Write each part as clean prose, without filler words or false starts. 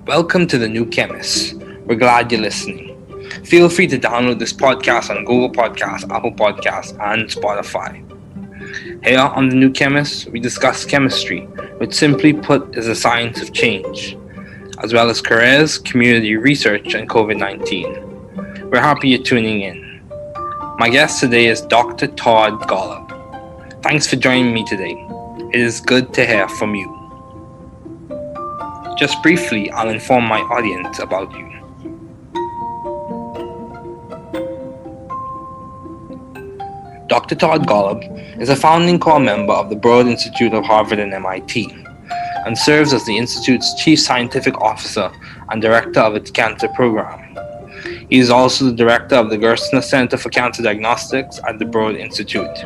Welcome to The New Chemist. We're glad you're listening. Feel free to download this podcast on Google Podcasts, Apple Podcasts, and Spotify. Here on The New Chemist, we discuss chemistry, which simply put is the science of change, as well as careers, community research, and COVID-19. We're happy you're tuning in. My guest today is Dr. Todd Golub. Thanks for joining me today. It is good to hear from you. Just briefly, I'll inform my audience about you. Dr. Todd Golub is a founding core member of the Broad Institute of Harvard and MIT, and serves as the Institute's Chief Scientific Officer and Director of its Cancer Program. He is also the Director of the Gerstner Center for Cancer Diagnostics at the Broad Institute.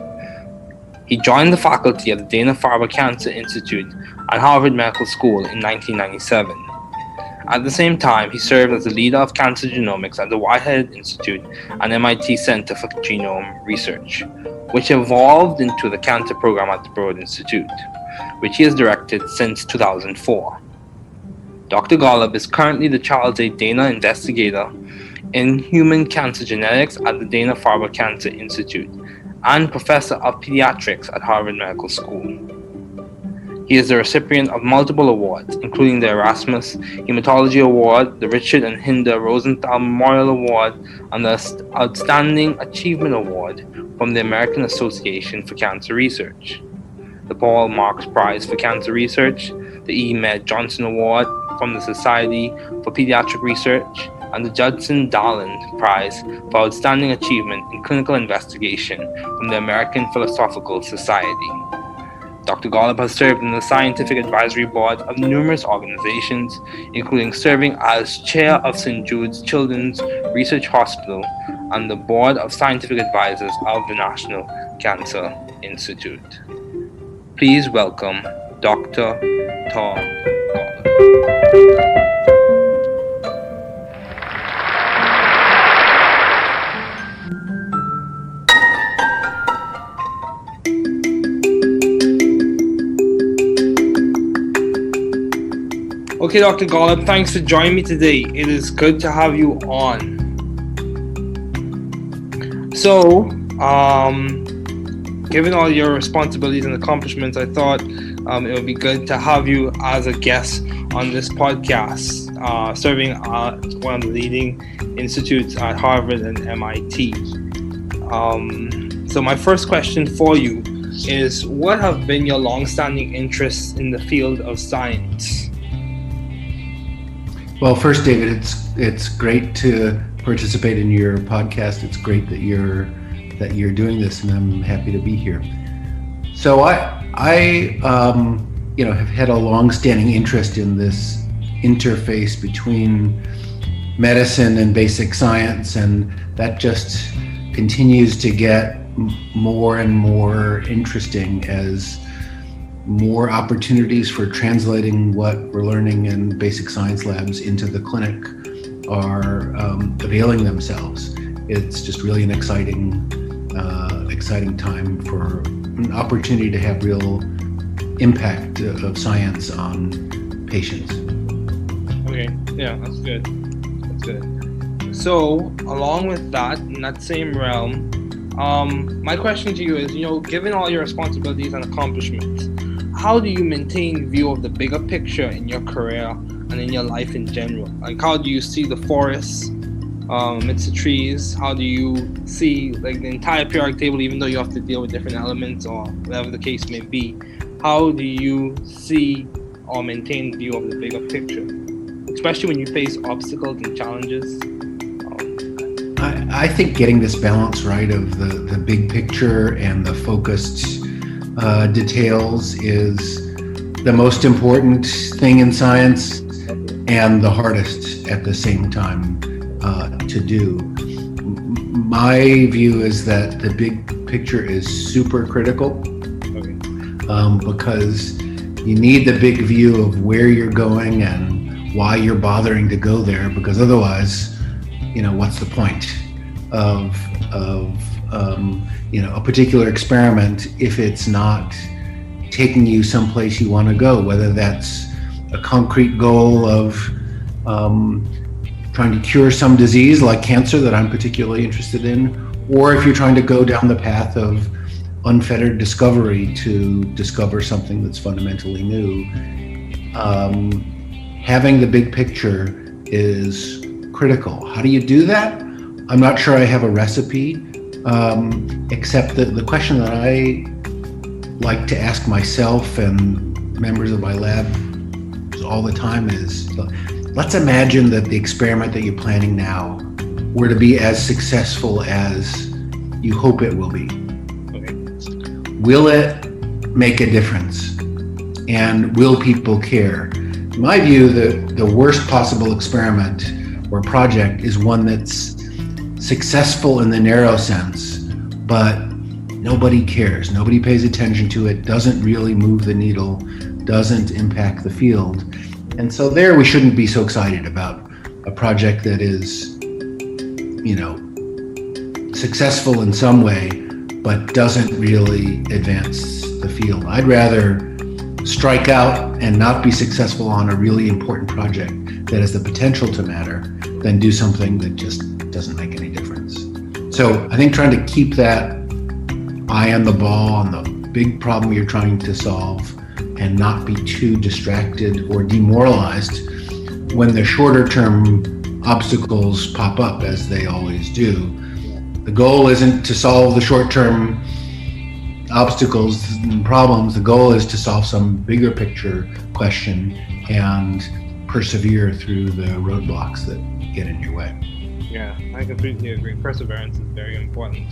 He joined the faculty of the Dana-Farber Cancer Institute at Harvard Medical School in 1997. At the same time, he served as the leader of cancer genomics at the Whitehead Institute and MIT Center for Genome Research, which evolved into the cancer program at the Broad Institute, which he has directed since 2004. Dr. Golub is currently the Charles A. Dana Investigator in Human Cancer Genetics at the Dana-Farber Cancer Institute and Professor of Pediatrics at Harvard Medical School. He is the recipient of multiple awards, including the Erasmus Hematology Award, the Richard and Hinda Rosenthal Memorial Award, and the Outstanding Achievement Award from the American Association for Cancer Research, the Paul Marks Prize for Cancer Research, the E. Med Johnson Award from the Society for Pediatric Research, and the Judson Darland Prize for Outstanding Achievement in Clinical Investigation from the American Philosophical Society. Dr. Golub has served in the Scientific Advisory Board of numerous organizations, including serving as Chair of St. Jude's Children's Research Hospital and the Board of Scientific Advisors of the National Cancer Institute. Please welcome Dr. Todd Golub. Okay, Dr. Golub, thanks for joining me today. It is good to have you on. So, given all your responsibilities and accomplishments, I thought it would be good to have you as a guest on this podcast, serving at one of the leading institutes at Harvard and MIT. So my first question for you is, what have been your long-standing interests in the field of science? Well, first, David, it's great to participate in your podcast. It's great that you're doing this, and I'm happy to be here. So I have had a long-standing interest in this interface between medicine and basic science, and that just continues to get more and more interesting as more opportunities for translating what we're learning in basic science labs into the clinic are availing themselves. It's just really an exciting time for an opportunity to have real impact of science on patients. Okay, yeah, that's good. So, along with that, in that same realm, my question to you is, given all your responsibilities and accomplishments, how do you maintain view of the bigger picture in your career and in your life in general? Like, how do you see the forests amidst the trees? How do you see the entire periodic table, even though you have to deal with different elements or whatever the case may be? How do you see or maintain view of the bigger picture, especially when you face obstacles and challenges? I think getting this balance right of the big picture and the focused details is the most important thing in science and the hardest at the same time to do. My view is that the big picture is super critical because you need the big view of where you're going and why you're bothering to go there, because otherwise, what's the point of of a particular experiment if it's not taking you someplace you want to go, whether that's a concrete goal of trying to cure some disease like cancer that I'm particularly interested in, or if you're trying to go down the path of unfettered discovery to discover something that's fundamentally new. Having the big picture is critical. How do you do that? I'm not sure I have a recipe, except that the question that I like to ask myself and members of my lab all the time is, let's imagine that the experiment that you're planning now were to be as successful as you hope it will be. Okay. Will it make a difference? And will people care? In my view, the worst possible experiment or project is one that's successful in the narrow sense, but nobody cares. Nobody pays attention to it, doesn't really move the needle, doesn't impact the field. And so there we shouldn't be so excited about a project that is, successful in some way, but doesn't really advance the field. I'd rather strike out and not be successful on a really important project that has the potential to matter than do something that just doesn't make any difference. So I think trying to keep that eye on the ball on the big problem you're trying to solve and not be too distracted or demoralized when the shorter term obstacles pop up, as they always do. The goal isn't to solve the short term obstacles and problems. The goal is to solve some bigger picture question and persevere through the roadblocks that get in your way. Yeah, I completely agree. Perseverance is very important,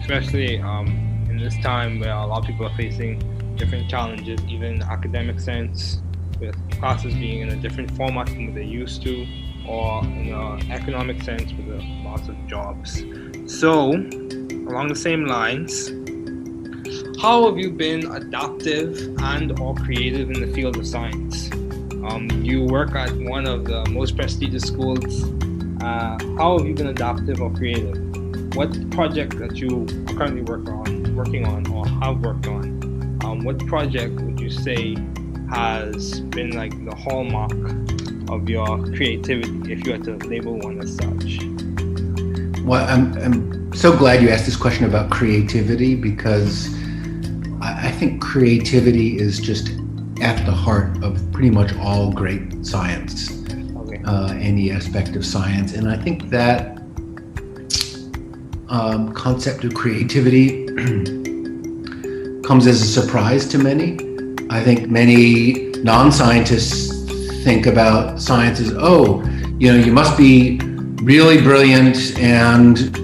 especially in this time where a lot of people are facing different challenges, even in the academic sense, with classes being in a different format than what they used to, or in an economic sense with the loss of jobs. So, along the same lines, how have you been adaptive and or creative in the field of science? You work at one of the most prestigious schools. How have you been adaptive or creative? What project that you are currently working on or have worked on, what project would you say has been like the hallmark of your creativity, if you had to label one as such? Well, I'm so glad you asked this question about creativity, because I think creativity is just at the heart of pretty much all great science, Okay. Any aspect of science. And I think that concept of creativity comes as a surprise to many. I think many non-scientists think about science as, you must be really brilliant and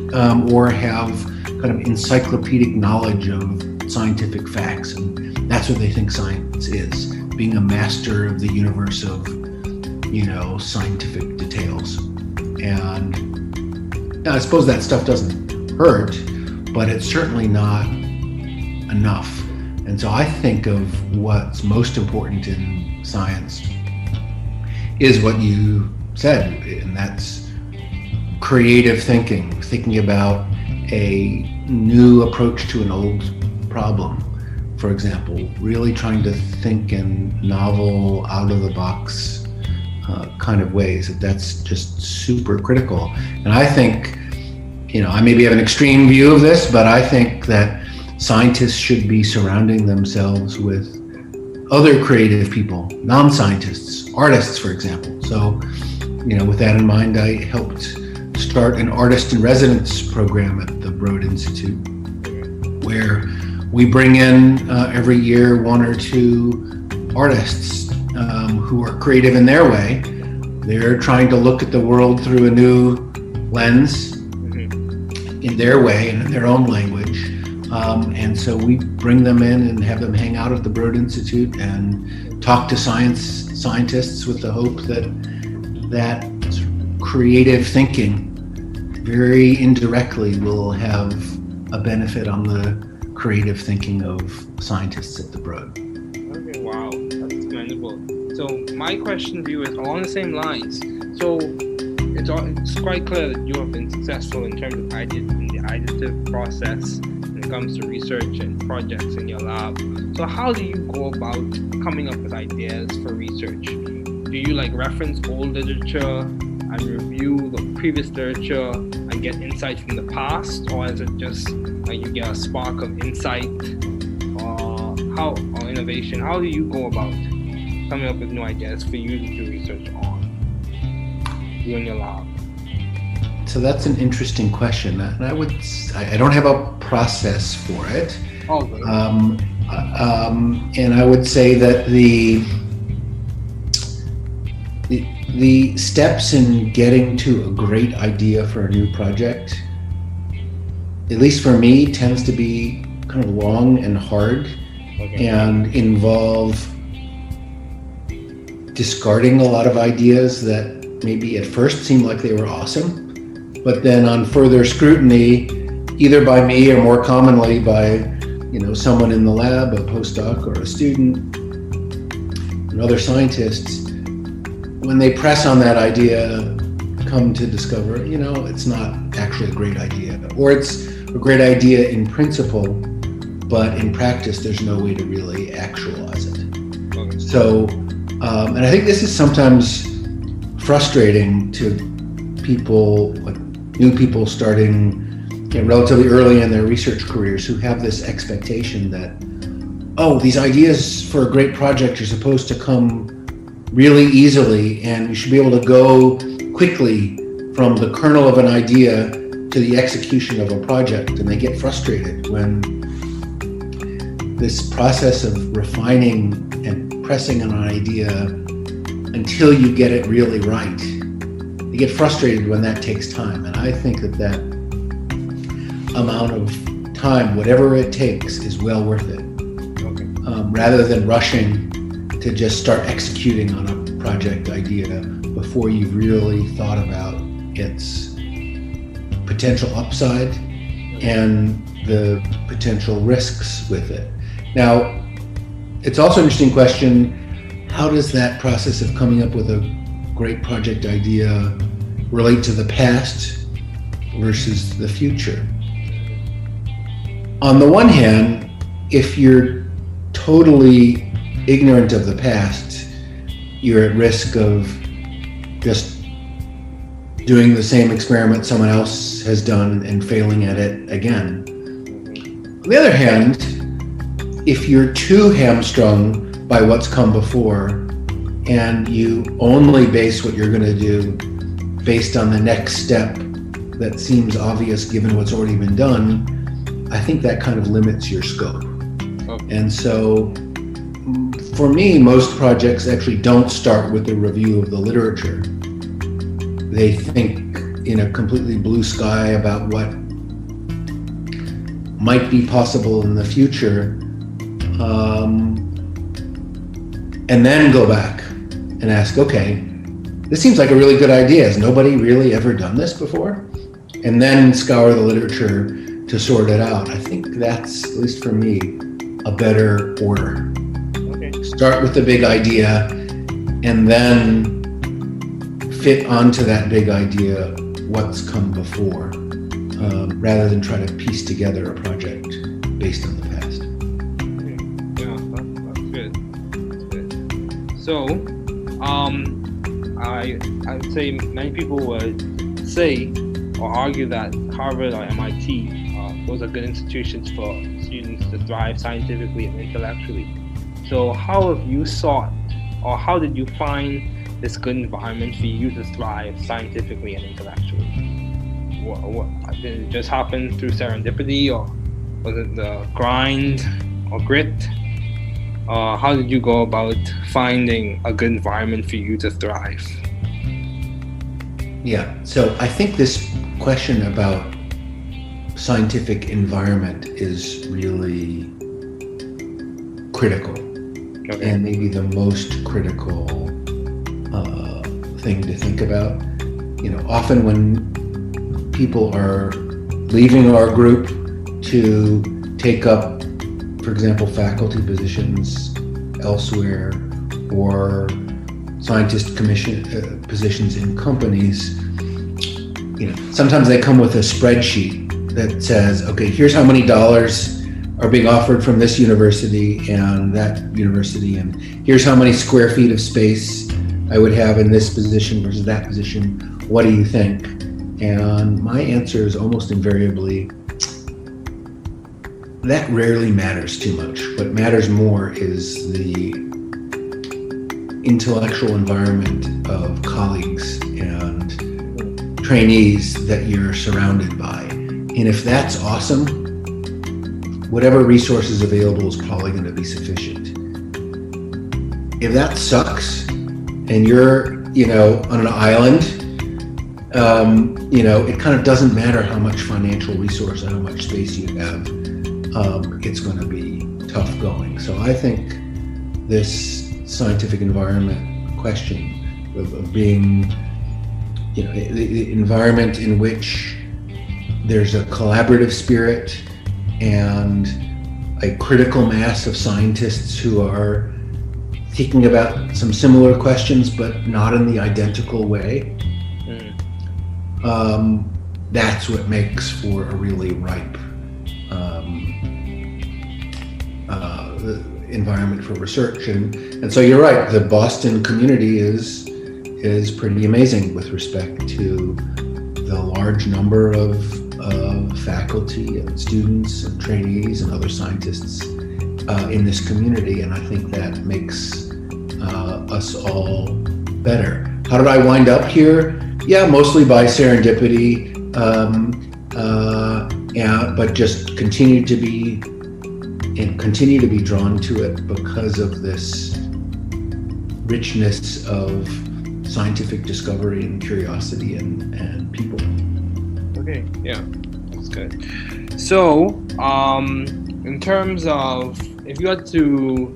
or have kind of encyclopedic knowledge of scientific facts, and that's what they think science is, being a master of the universe of scientific details. And I suppose that stuff doesn't hurt, but it's certainly not enough. And so I think of what's most important in science is what you said, and that's creative thinking about a new approach to an old problem. For example, really trying to think in novel, out-of-the-box kind of ways. That's just super critical. And I think, I maybe have an extreme view of this, but I think that scientists should be surrounding themselves with other creative people, non-scientists, artists, for example. So, with that in mind, I helped start an artist in residence program at the Broad Institute, where we bring in every year one or two artists who are creative in their way. They're trying to look at the world through a new lens in their way and in their own language. And so we bring them in and have them hang out at the Broad Institute and talk to scientists with the hope that creative thinking very indirectly will have a benefit on the creative thinking of scientists at the Broad. Okay, wow, that's commendable. So my question to you is along the same lines. So it's quite clear that you have been successful in terms of ideas in the iterative process when it comes to research and projects in your lab. So how do you go about coming up with ideas for research? Do you reference old literature and review the previous literature and get insight from the past, or is it just you get a spark of insight or innovation? How do you go about coming up with new ideas for you to do research on, you in your lab? So that's an interesting question, and I don't have a process for it. Okay. And I would say that the steps in getting to a great idea for a new project, at least for me, tends to be kind of long and hard, and involve discarding a lot of ideas that maybe at first seemed like they were awesome, but then on further scrutiny, either by me or more commonly by someone in the lab, a postdoc or a student, and other scientists, when they press on that idea, come to discover, it's not actually a great idea, or it's a great idea in principle, but in practice, there's no way to really actualize it. Okay. So, and I think this is sometimes frustrating to people, new people starting relatively early in their research careers, who have this expectation that, these ideas for a great project are supposed to come really easily, and you should be able to go quickly from the kernel of an idea to the execution of a project. And they get frustrated when this process of refining and pressing on an idea until you get it really right, you get frustrated when that takes time. And I think that amount of time, whatever it takes, is well worth it. Okay. Rather than rushing to just start executing on a project idea before you've really thought about its potential upside and the potential risks with it. Now, it's also an interesting question, how does that process of coming up with a great project idea relate to the past versus the future? On the one hand, if you're totally ignorant of the past, you're at risk of just doing the same experiment someone else has done and failing at it again. On the other hand, if you're too hamstrung by what's come before and you only base what you're going to do based on the next step that seems obvious given what's already been done, I think that kind of limits your scope. Okay. And so for me, most projects actually don't start with a review of the literature. They think in a completely blue sky about what might be possible in the future, and then go back and ask, okay, this seems like a really good idea. Has nobody really ever done this before? And then scour the literature to sort it out. I think that's, at least for me, a better order. Okay. Start with the big idea and then fit onto that big idea what's come before, rather than try to piece together a project based on the past. Yeah, that's good. That's good. So, I would say many people would say or argue that Harvard or MIT, those are good institutions for students to thrive scientifically and intellectually. So how have you sought, or how did you find this good environment for you to thrive scientifically and intellectually? What did it just happen through serendipity, or was it the grind or grit? How did you go about finding a good environment for you to thrive? Yeah, so I think this question about scientific environment is really critical, Okay. and maybe the most critical thing to think about. Often when people are leaving our group to take up, for example, faculty positions elsewhere or scientist commission positions in companies, sometimes they come with a spreadsheet that says, okay, here's how many dollars are being offered from this university and that university, and here's how many square feet of space I would have in this position versus that position. What do you think? And my answer is almost invariably, that rarely matters too much. What matters more is the intellectual environment of colleagues and trainees that you're surrounded by. And if that's awesome, whatever resources available is probably going to be sufficient. If that sucks and you're, on an island, it kind of doesn't matter how much financial resource or how much space you have. It's going to be tough going. So I think this scientific environment question of being, the environment in which there's a collaborative spirit and a critical mass of scientists who are thinking about some similar questions, but not in the identical way. That's what makes for a really ripe environment for research. And so you're right, the Boston community is pretty amazing with respect to the large number of faculty and students and trainees and other scientists in this community, and I think that makes us all better. How did I wind up here? Yeah, mostly by serendipity, but just continue to be drawn to it because of this richness of scientific discovery and curiosity and people. Okay, yeah, that's good. So, in terms of, if you had to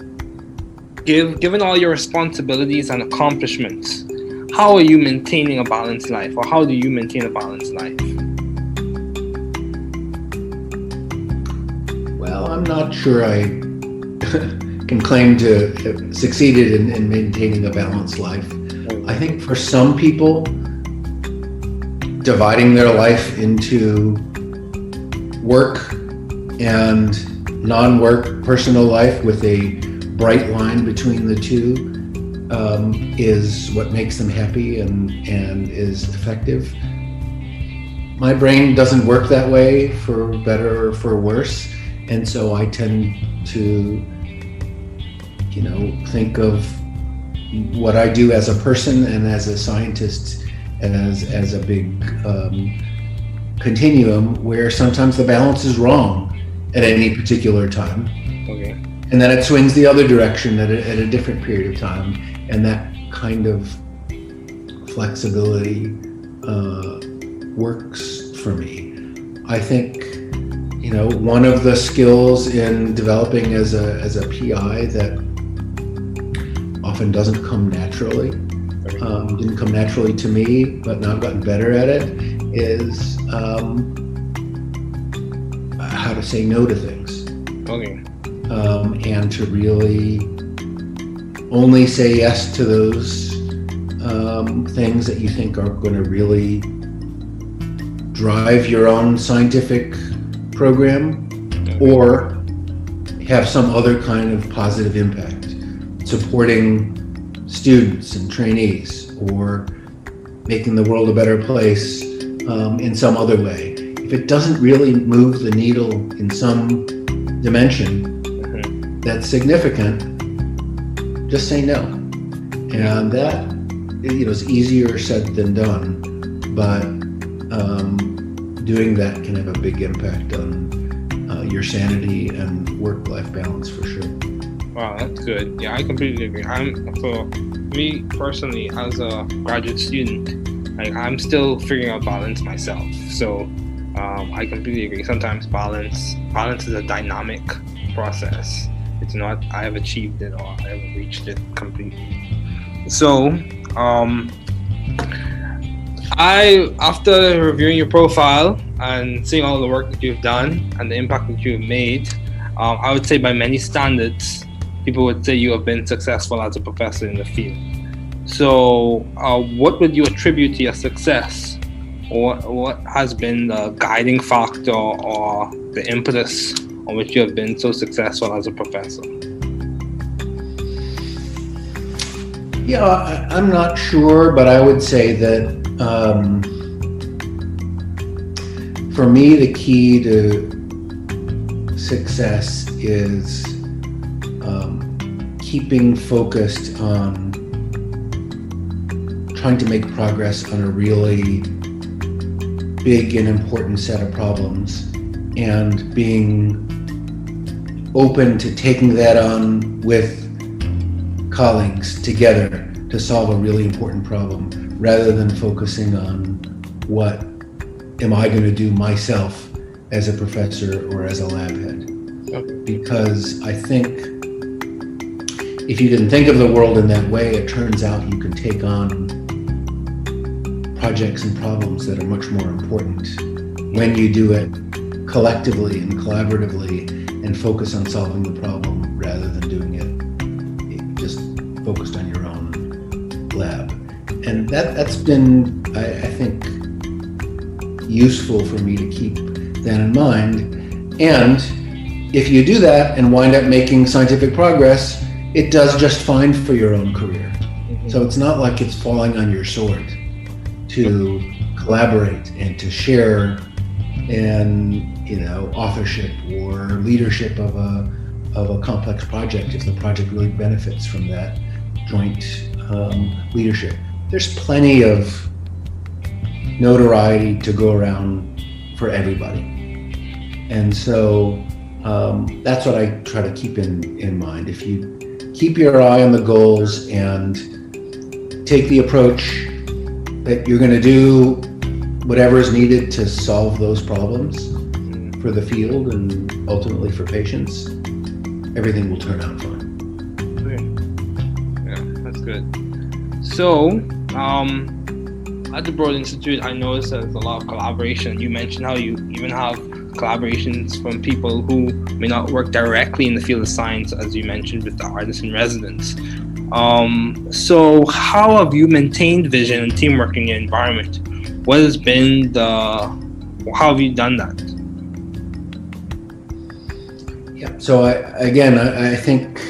given all your responsibilities and accomplishments, how are you maintaining a balanced life, or how do you maintain a balanced life? Well, I'm not sure I can claim to have succeeded in maintaining a balanced life. I think for some people, dividing their life into work and non-work personal life with a bright line between the two is what makes them happy and is effective. My brain doesn't work that way, for better or for worse, and so I tend to think of what I do as a person and as a scientist as a big continuum where sometimes the balance is wrong at any particular time. Okay. And then it swings the other direction at a different period of time. And that kind of flexibility works for me. I think, one of the skills in developing as a PI that often doesn't come naturally, didn't come naturally to me, but now I've gotten better at it, is how to say no to things. Okay. And to really only say yes to those things that you think are going to really drive your own scientific program, or have some other kind of positive impact, supporting students and trainees, or making the world a better place in some other way. If it doesn't really move the needle in some dimension that's significant, just say no. And that is easier said than done, but doing that can have a big impact on your sanity and work-life balance for sure. Wow, that's good. Yeah, I completely agree. For me personally, as a graduate student, I'm still figuring out balance myself. So I completely agree. Sometimes balance is a dynamic process. It's not I have achieved it or I haven't reached it completely. So after reviewing your profile and seeing all the work that you've done and the impact that you've made, I would say by many standards, people would say you have been successful as a professor in the field. So what would you attribute to your success what has been the guiding factor or the impetus on which you have been so successful as a professor? Yeah, I'm not sure, but I would say that for me, the key to success is keeping focused on trying to make progress on a really big and important set of problems, and being open to taking that on with colleagues together to solve a really important problem, rather than focusing on what am I going to do myself as a professor or as a lab head. Because I think if you didn't think of the world in that way, it turns out you can take on projects and problems that are much more important when you do it collectively and collaboratively and focus on solving the problem rather than doing it just focused on your own lab. And that's been, I think, useful for me to keep that in mind. And if you do that and wind up making scientific progress, it does just fine for your own career. So it's not like it's falling on your sword to collaborate and to share in, authorship or leadership of a complex project if the project really benefits from that joint leadership. There's plenty of notoriety to go around for everybody. And so that's what I try to keep in mind. If you keep your eye on the goals and take the approach that you're going to do whatever is needed to solve those problems for the field and ultimately for patients, everything will turn out fine. Okay. Yeah, that's good. So, at the Broad Institute, I noticed there's a lot of collaboration. You mentioned how you even have collaborations from people who may not work directly in the field of science, as you mentioned with the artists in residence. So how have you maintained vision and teamwork in your environment? What has been how have you done that? Yeah, so I think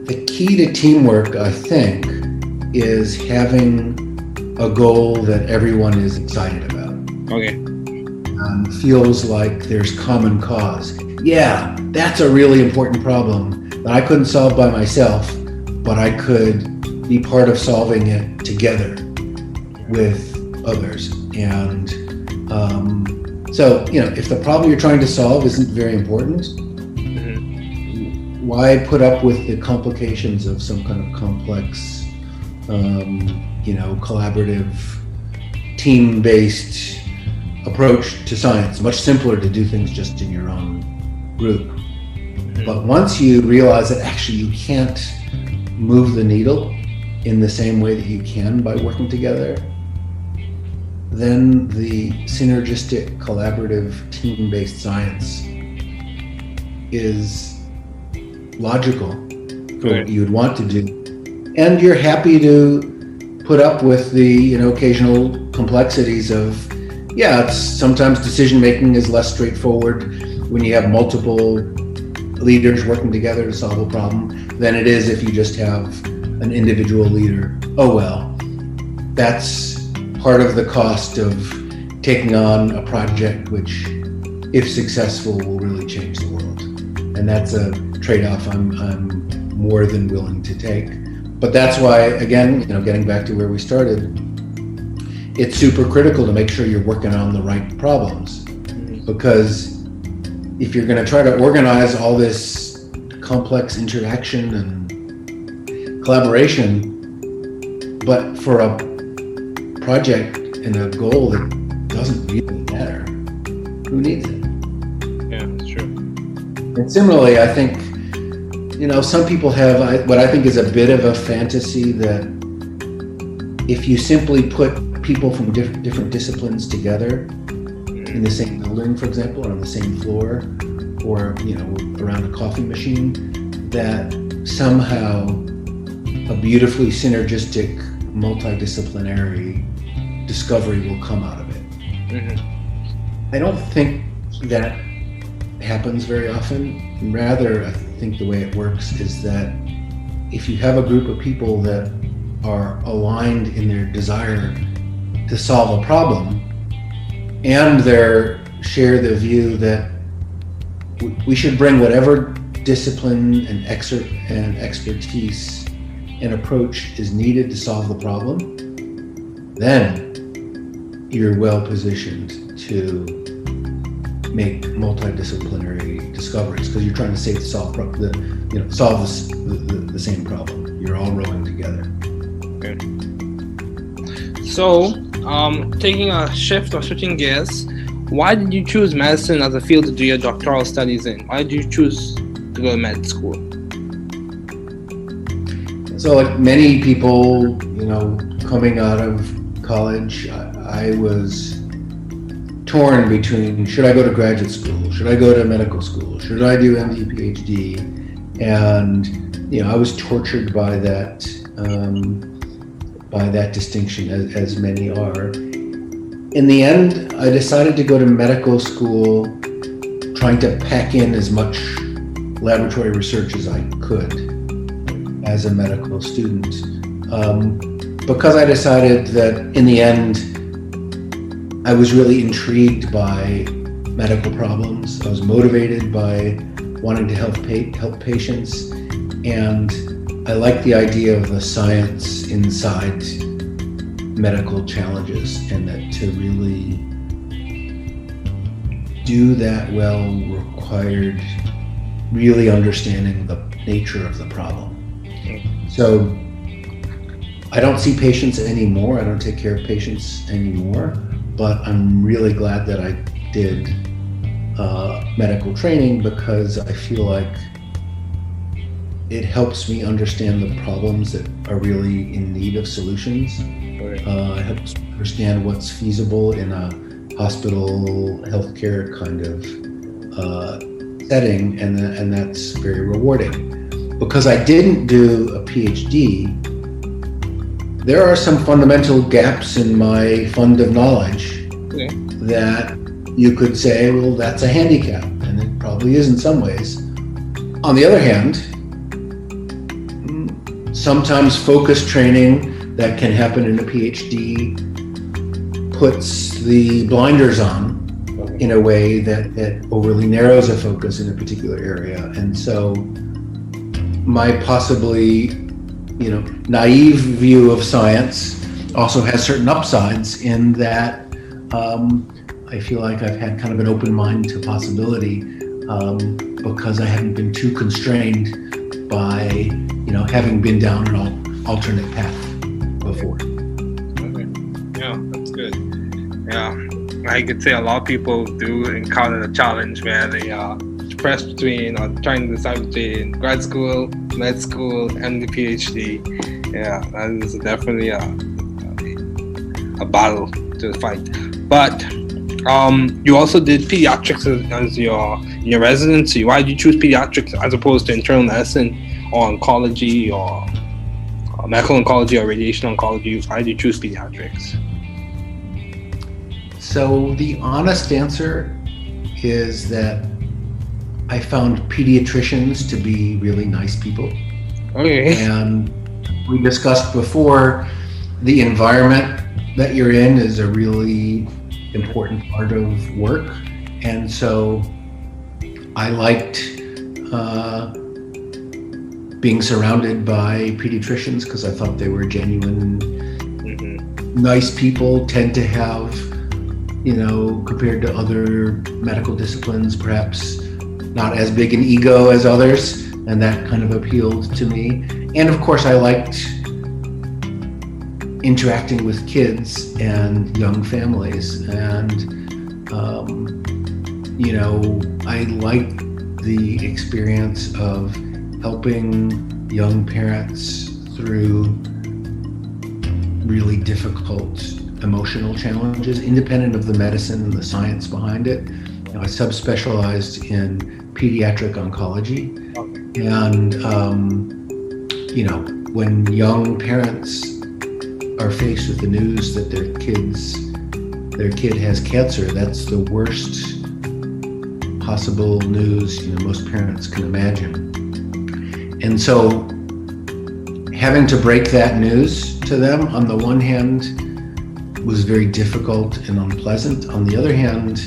the key to teamwork, I think, is having a goal that everyone is excited about. Okay. Feels like there's common cause. Yeah, that's a really important problem that I couldn't solve by myself, but I could be part of solving it together with others. And so, if the problem you're trying to solve isn't very important, why put up with the complications of some kind of complex, collaborative, team-based approach to science? Much simpler to do things just in your own group. But once you realize that actually you can't move the needle in the same way that you can by working together, then the synergistic, collaborative, team-based science is logical for what you would want to do. And you're happy to put up with the occasional complexities of, sometimes decision making is less straightforward when you have multiple leaders working together to solve a problem than it is if you just have an individual leader. Oh well, that's part of the cost of taking on a project which, if successful, will really change the world. And that's a trade-off I'm more than willing to take. But that's why, again, getting back to where we started, it's super critical to make sure you're working on the right problems. Because if you're going to try to organize all this complex interaction and collaboration, but for a project and a goal that doesn't really matter, who needs it? Yeah, that's true. And similarly, I think, some people have what I think is a bit of a fantasy that if you simply put people from different disciplines together in the same building, for example, or on the same floor, or around a coffee machine, that somehow a beautifully synergistic multidisciplinary discovery will come out of it. I don't think that happens very often. Rather, I think the way it works is that if you have a group of people that are aligned in their desire to solve a problem and share the view that we should bring whatever discipline and expertise and approach is needed to solve the problem, then you're well positioned to make multidisciplinary discoveries because you're trying to solve the same problem. You're all rowing together. Okay. So, taking a shift or switching gears, why did you choose medicine as a field to do your doctoral studies in? Why did you choose to go to med school? So, like many people, coming out of college, I was torn between, should I go to graduate school? Should I go to medical school? Should I do MD, PhD? And, I was tortured by that distinction, as many are. In the end, I decided to go to medical school, trying to pack in as much laboratory research as I could as a medical student, because I decided that in the end, I was really intrigued by medical problems. I was motivated by wanting to help patients, and I like the idea of the science inside medical challenges, and that to really do that well required really understanding the nature of the problem. So I don't see patients anymore. I don't take care of patients anymore, but I'm really glad that I did medical training because I feel like it helps me understand the problems that are really in need of solutions. It helps me understand what's feasible in a hospital healthcare kind of setting, and that's very rewarding. Because I didn't do a PhD, there are some fundamental gaps in my fund of knowledge that you could say, well, that's a handicap, and it probably is in some ways. On the other hand, sometimes focused training that can happen in a PhD puts the blinders on in a way that overly narrows a focus in a particular area. And so my possibly, naive view of science also has certain upsides in that I feel like I've had kind of an open mind to possibility because I haven't been too constrained by, having been down an alternate path before. Okay. Yeah, that's good. Yeah, I could say a lot of people do encounter the challenge where they are pressed between or trying to decide between grad school, med school, and the PhD. Yeah, that is definitely a battle to fight. But you also did pediatrics as your residency. Why did you choose pediatrics as opposed to internal medicine or oncology or medical oncology or radiation oncology? Why did you choose pediatrics? So the honest answer is that I found pediatricians to be really nice people. Okay. And we discussed before, the environment that you're in is a really important part of work. And so I liked being surrounded by pediatricians because I thought they were genuine, nice people, tend to have, compared to other medical disciplines, perhaps not as big an ego as others, and that kind of appealed to me. And of course, I liked interacting with kids and young families, and I liked the experience of helping young parents through really difficult emotional challenges, independent of the medicine and the science behind it. I subspecialized in pediatric oncology, and when young parents are faced with the news that their kid has cancer, that's the worst possible news most parents can imagine. And so having to break that news to them, on the one hand, was very difficult and unpleasant. On the other hand,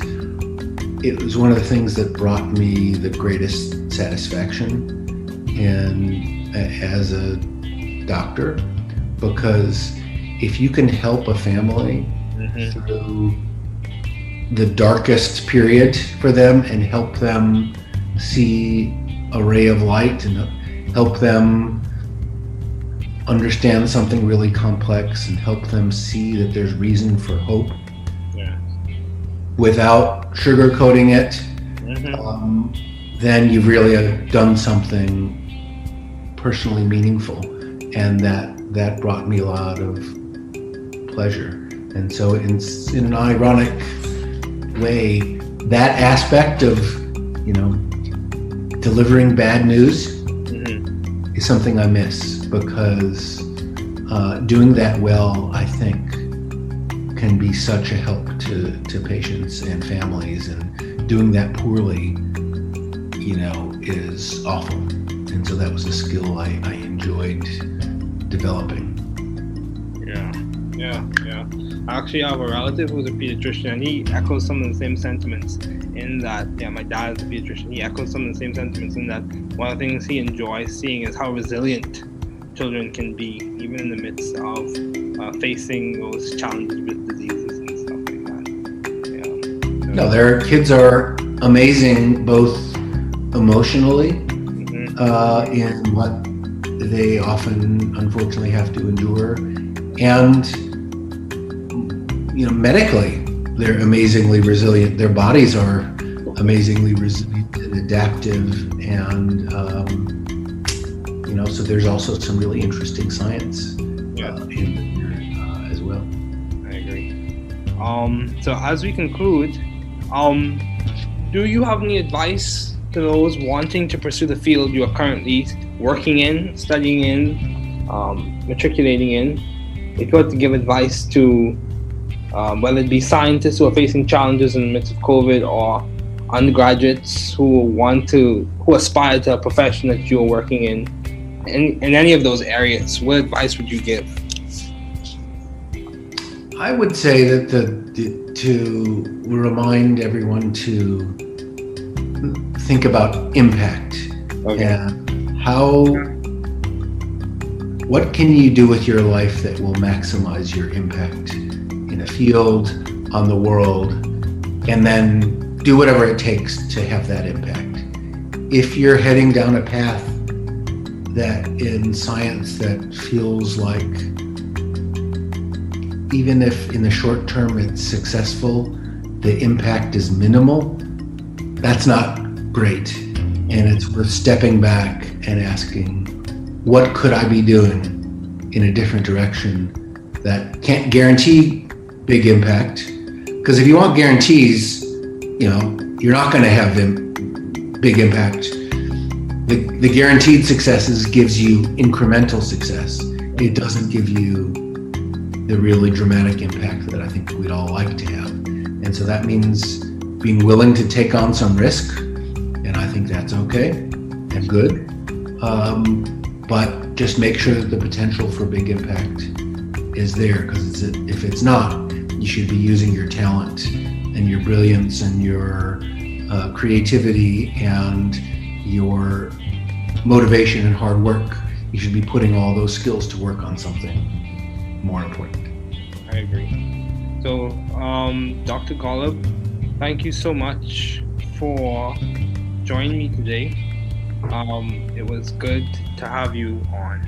it was one of the things that brought me the greatest satisfaction as a doctor, because if you can help a family through the darkest period for them and help them see a ray of light and help them understand something really complex and help them see that there's reason for hope without sugarcoating it, then you've really done something personally meaningful, and that brought me a lot of pleasure. And so in an ironic way, that aspect of delivering bad news is something I miss, because doing that well, I think, can be such a help to patients and families, and doing that poorly, is awful. And so that was a skill I enjoyed developing. Yeah. I actually have a relative who's a pediatrician, and he echoes some of the same sentiments in that, my dad is a pediatrician, he echoes some of the same sentiments in that one of the things he enjoys seeing is how resilient children can be, even in the midst of facing those challenges with diseases and stuff like that. So, no, their kids are amazing, both emotionally, in what they often, unfortunately, have to endure, and medically, they're amazingly resilient. Their bodies are amazingly resilient and adaptive, and so there's also some really interesting science in there as well. I agree. So as we conclude, do you have any advice to those wanting to pursue the field you are currently working in, studying in, matriculating in? If you had to give advice to whether it be scientists who are facing challenges in the midst of COVID, or undergraduates who aspire to a profession that you're working in any of those areas, what advice would you give? I would say that to remind everyone to think about impact and what can you do with your life that will maximize your impact in a field, on the world, and then do whatever it takes to have that impact. If you're heading down a path that in science that feels like, even if in the short term it's successful, the impact is minimal, that's not great. And it's worth stepping back and asking, what could I be doing in a different direction that can't guarantee big impact? Because if you want guarantees, you're not going to have big impact. The guaranteed successes gives you incremental success. It doesn't give you the really dramatic impact that I think we'd all like to have. And so that means being willing to take on some risk, and I think that's okay and good. But just make sure that the potential for big impact is there, because if it's not, you should be using your talent and your brilliance and your creativity and your motivation and hard work. You should be putting all those skills to work on something more important. I agree. So, Dr. Golub, thank you so much for joining me today. It was good to have you on.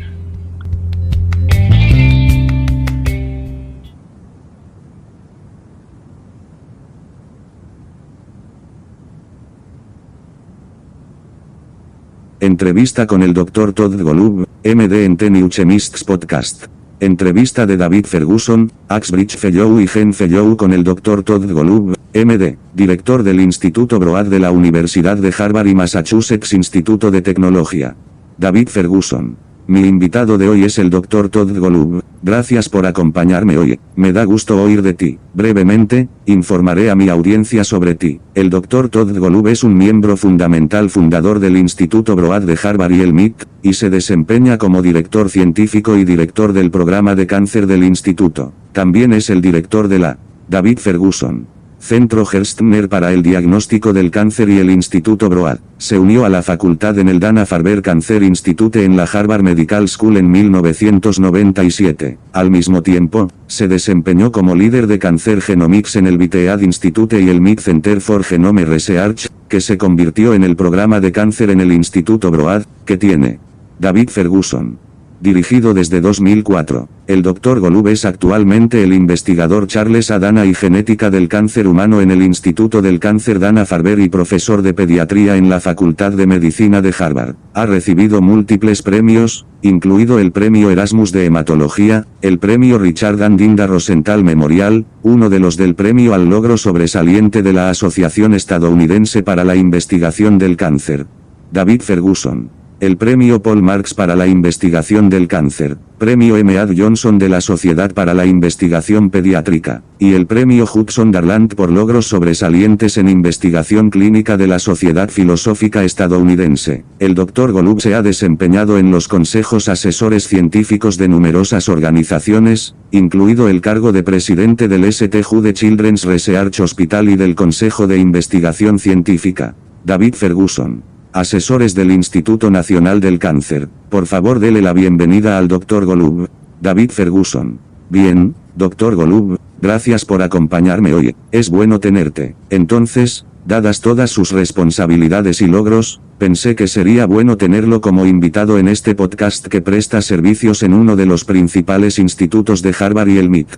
Entrevista con el Dr. Todd Golub, MD en The New Chemists Podcast. Entrevista de David Ferguson, Axbridge Fellow y Gen Fellow con el Dr. Todd Golub, MD, director del Instituto Broad de la Universidad de Harvard y Massachusetts Instituto de Tecnología. David Ferguson. Mi invitado de hoy es el Dr. Todd Golub. Gracias por acompañarme hoy. Me da gusto oír de ti. Brevemente, informaré a mi audiencia sobre ti. El Dr. Todd Golub es un miembro fundador del Instituto Broad de Harvard y el MIT, y se desempeña como director científico y director del programa de cáncer del instituto. También es el director de la David Ferguson Centro Gerstner para el diagnóstico del cáncer y el Instituto Broad. Se unió a la facultad en el Dana-Farber Cancer Institute en la Harvard Medical School en 1997. Al mismo tiempo, se desempeñó como líder de Cancer Genomics en el Vitead Institute y el MIT Center for Genome Research, que se convirtió en el programa de cáncer en el Instituto Broad, que tiene David Ferguson. Dirigido desde 2004. El Dr. Golub es actualmente el investigador Charles A. Dana y genética del cáncer humano en el Instituto del Cáncer Dana-Farber y profesor de pediatría en la Facultad de Medicina de Harvard. Ha recibido múltiples premios, incluido el Premio Erasmus de Hematología, el Premio Richard and Linda Rosenthal Memorial, uno de los del Premio al Logro Sobresaliente de la Asociación Estadounidense para la Investigación del Cáncer. David Ferguson. El Premio Paul Marks para la Investigación del Cáncer, Premio M. Ad Johnson de la Sociedad para la Investigación Pediátrica, y el Premio Hudson Darland por logros sobresalientes en investigación clínica de la Sociedad Filosófica Estadounidense. El Dr. Golub se ha desempeñado en los consejos asesores científicos de numerosas organizaciones, incluido el cargo de presidente del St. Jude Children's Research Hospital y del Consejo de Investigación Científica. David Ferguson. Asesores del Instituto Nacional del Cáncer, por favor dele la bienvenida al Dr. Golub. David Ferguson. Bien, Dr. Golub, gracias por acompañarme hoy. Es bueno tenerte. Entonces, dadas todas sus responsabilidades y logros, pensé que sería bueno tenerlo como invitado en este podcast que presta servicios en uno de los principales institutos de Harvard y el MIT.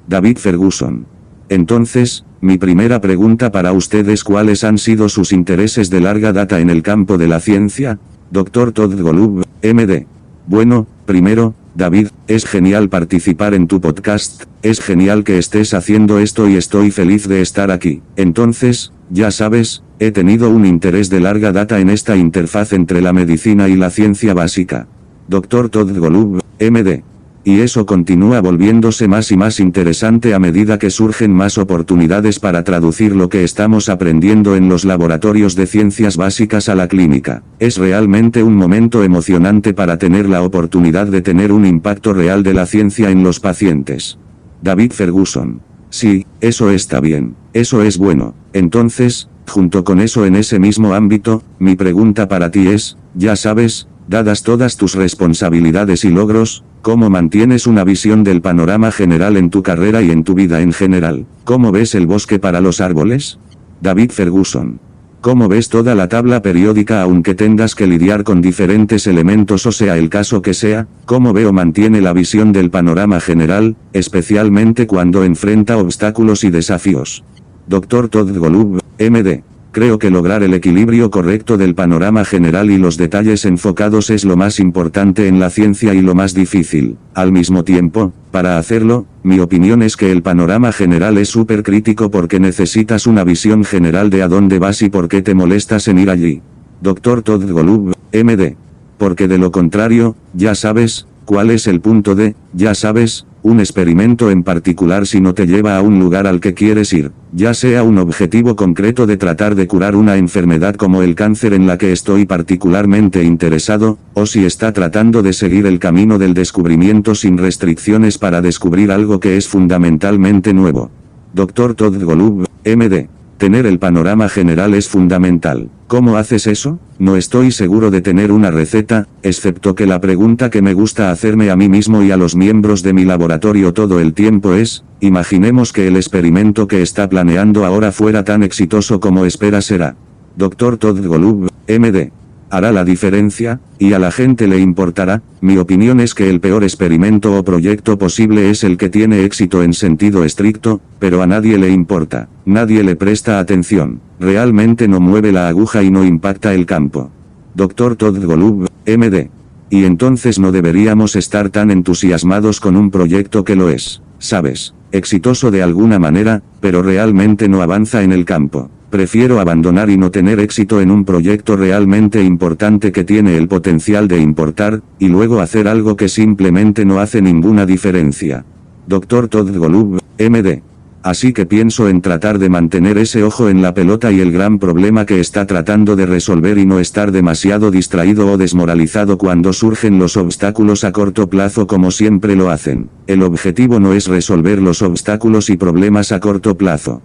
David Ferguson. Entonces, mi primera pregunta para usted es ¿cuáles han sido sus intereses de larga data en el campo de la ciencia? Dr. Todd Golub, MD. Bueno, primero, David, es genial participar en tu podcast, es genial que estés haciendo esto y estoy feliz de estar aquí. Entonces, ya sabes, he tenido un interés de larga data en esta interfaz entre la medicina y la ciencia básica. Dr. Todd Golub, MD. Y eso continúa volviéndose más y más interesante a medida que surgen más oportunidades para traducir lo que estamos aprendiendo en los laboratorios de ciencias básicas a la clínica. Es realmente un momento emocionante para tener la oportunidad de tener un impacto real de la ciencia en los pacientes. David Ferguson. Sí, eso está bien. Eso es bueno. Entonces, junto con eso en ese mismo ámbito, mi pregunta para ti es, ya sabes, dadas todas tus responsabilidades y logros, ¿cómo mantienes una visión del panorama general en tu carrera y en tu vida en general? ¿Cómo ves el bosque para los árboles? David Ferguson. ¿Cómo ves toda la tabla periódica aunque tengas que lidiar con diferentes elementos o sea el caso que sea? ¿Cómo veo mantiene la visión del panorama general, especialmente cuando enfrenta obstáculos y desafíos? Dr. Todd Golub, MD. Creo que lograr el equilibrio correcto del panorama general y los detalles enfocados es lo más importante en la ciencia y lo más difícil. Al mismo tiempo, para hacerlo, mi opinión es que el panorama general es súper crítico porque necesitas una visión general de a dónde vas y por qué te molestas en ir allí. Dr. Todd Golub, MD. Porque de lo contrario, ya sabes, ¿cuál es el punto de, ya sabes, un experimento en particular si no te lleva a un lugar al que quieres ir, ya sea un objetivo concreto de tratar de curar una enfermedad como el cáncer en la que estoy particularmente interesado, o si está tratando de seguir el camino del descubrimiento sin restricciones para descubrir algo que es fundamentalmente nuevo. Dr. Todd Golub, MD. Tener el panorama general es fundamental. ¿Cómo haces eso? No estoy seguro de tener una receta, excepto que la pregunta que me gusta hacerme a mí mismo y a los miembros de mi laboratorio todo el tiempo es, imaginemos que el experimento que está planeando ahora fuera tan exitoso como espera será. Dr. Todd Golub, MD. ¿Hará la diferencia? ¿Y a la gente le importará? Mi opinión es que el peor experimento o proyecto posible es el que tiene éxito en sentido estricto, pero a nadie le importa, nadie le presta atención, realmente no mueve la aguja y no impacta el campo. Dr. Todd Golub, MD. Y entonces no deberíamos estar tan entusiasmados con un proyecto que lo es, ¿sabes? Exitoso de alguna manera, pero realmente no avanza en el campo. Prefiero abandonar y no tener éxito en un proyecto realmente importante que tiene el potencial de importar, y luego hacer algo que simplemente no hace ninguna diferencia. Dr. Todd Golub, MD. Así que pienso en tratar de mantener ese ojo en la pelota y el gran problema que está tratando de resolver y no estar demasiado distraído o desmoralizado cuando surgen los obstáculos a corto plazo como siempre lo hacen. El objetivo no es resolver los obstáculos y problemas a corto plazo.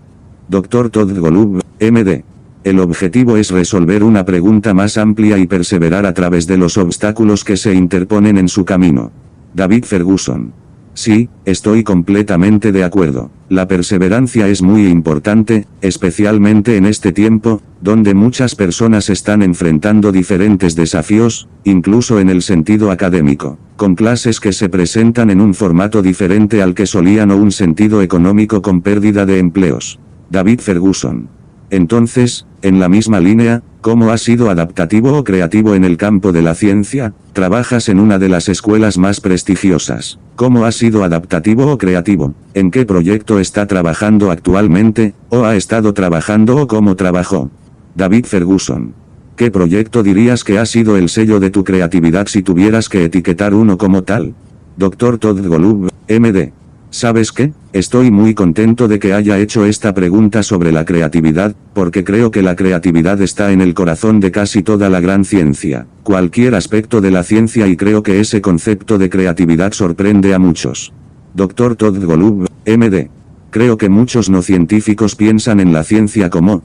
Dr. Todd Golub, MD. El objetivo es resolver una pregunta más amplia y perseverar a través de los obstáculos que se interponen en su camino. David Ferguson. Sí, estoy completamente de acuerdo. La perseverancia es muy importante, especialmente en este tiempo, donde muchas personas están enfrentando diferentes desafíos, incluso en el sentido académico, con clases que se presentan en un formato diferente al que solían o un sentido económico con pérdida de empleos. David Ferguson. Entonces, en la misma línea, ¿cómo has sido adaptativo o creativo en el campo de la ciencia? Trabajas en una de las escuelas más prestigiosas. ¿Cómo has sido adaptativo o creativo? ¿En qué proyecto está trabajando actualmente, o ha estado trabajando o cómo trabajó? David Ferguson. ¿Qué proyecto dirías que ha sido el sello de tu creatividad si tuvieras que etiquetar uno como tal? Dr. Todd Golub, MD. ¿Sabes qué? Estoy muy contento de que haya hecho esta pregunta sobre la creatividad, porque creo que la creatividad está en el corazón de casi toda la gran ciencia, cualquier aspecto de la ciencia, y creo que ese concepto de creatividad sorprende a muchos. Dr. Todd Golub, MD. Creo que muchos no científicos piensan en la ciencia como,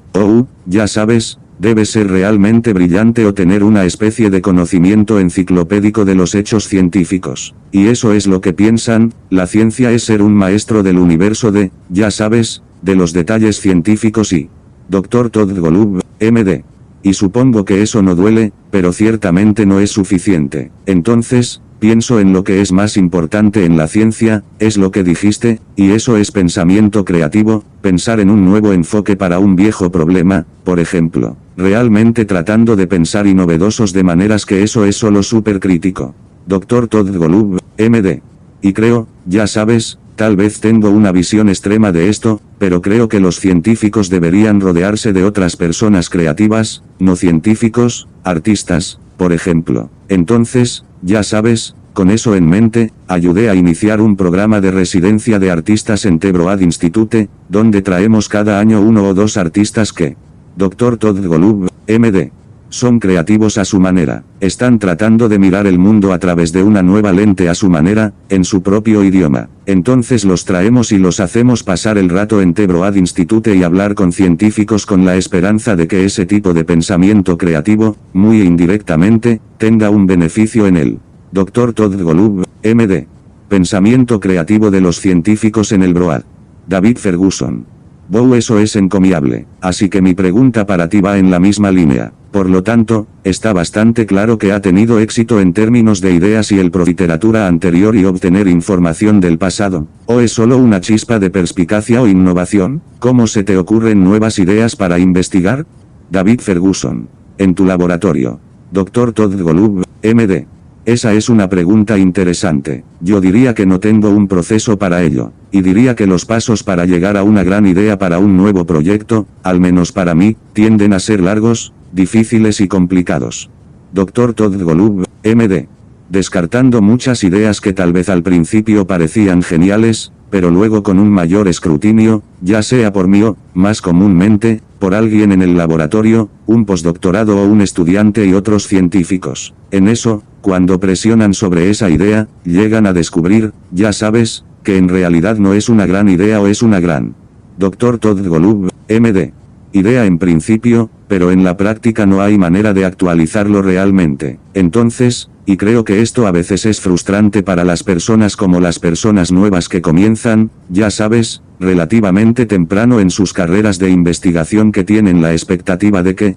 ya sabes, debe ser realmente brillante o tener una especie de conocimiento enciclopédico de los hechos científicos. Y eso es lo que piensan, la ciencia es ser un maestro del universo de, ya sabes, de los detalles científicos y... Dr. Todd Golub, MD. Y supongo que eso no duele, pero ciertamente no es suficiente. Entonces, pienso en lo que es más importante en la ciencia, es lo que dijiste, y eso es pensamiento creativo, pensar en un nuevo enfoque para un viejo problema, por ejemplo, realmente tratando de pensar y novedosos de maneras que eso es solo súper crítico. Dr. Todd Golub, MD. Y creo, ya sabes, tal vez tengo una visión extrema de esto, pero creo que los científicos deberían rodearse de otras personas creativas, no científicos, artistas, por ejemplo. Entonces, ya sabes, con eso en mente, ayudé a iniciar un programa de residencia de artistas en The Broad Institute, donde traemos cada año 1 o 2 artistas que... Dr. Todd Golub, MD. Son creativos a su manera, están tratando de mirar el mundo a través de una nueva lente a su manera, en su propio idioma. Entonces los traemos y los hacemos pasar el rato en The Broad Institute y hablar con científicos con la esperanza de que ese tipo de pensamiento creativo, muy indirectamente, tenga un beneficio en él. Dr. Todd Golub, MD. Pensamiento creativo de los científicos en el Broad. David Ferguson. Eso es encomiable, así que mi pregunta para ti va en la misma línea. Por lo tanto, está bastante claro que ha tenido éxito en términos de ideas y el literatura anterior y obtener información del pasado, ¿o es solo una chispa de perspicacia o innovación? ¿Cómo se te ocurren nuevas ideas para investigar? David Ferguson. En tu laboratorio. Dr. Todd Golub, MD. Esa es una pregunta interesante. Yo diría que no tengo un proceso para ello, y diría que los pasos para llegar a una gran idea para un nuevo proyecto, al menos para mí, tienden a ser largos, difíciles y complicados. Dr. Todd Golub, MD. Descartando muchas ideas que tal vez al principio parecían geniales, pero luego con un mayor escrutinio, ya sea por mí o, más comúnmente, por alguien en el laboratorio, un postdoctorado o un estudiante y otros científicos. En eso, cuando presionan sobre esa idea, llegan a descubrir, ya sabes, que en realidad no es una gran idea o es una gran. Dr. Todd Golub, MD. Idea en principio, pero en la práctica no hay manera de actualizarlo realmente. Entonces, y creo que esto a veces es frustrante para las personas como las personas nuevas que comienzan, ya sabes, relativamente temprano en sus carreras de investigación que tienen la expectativa de que,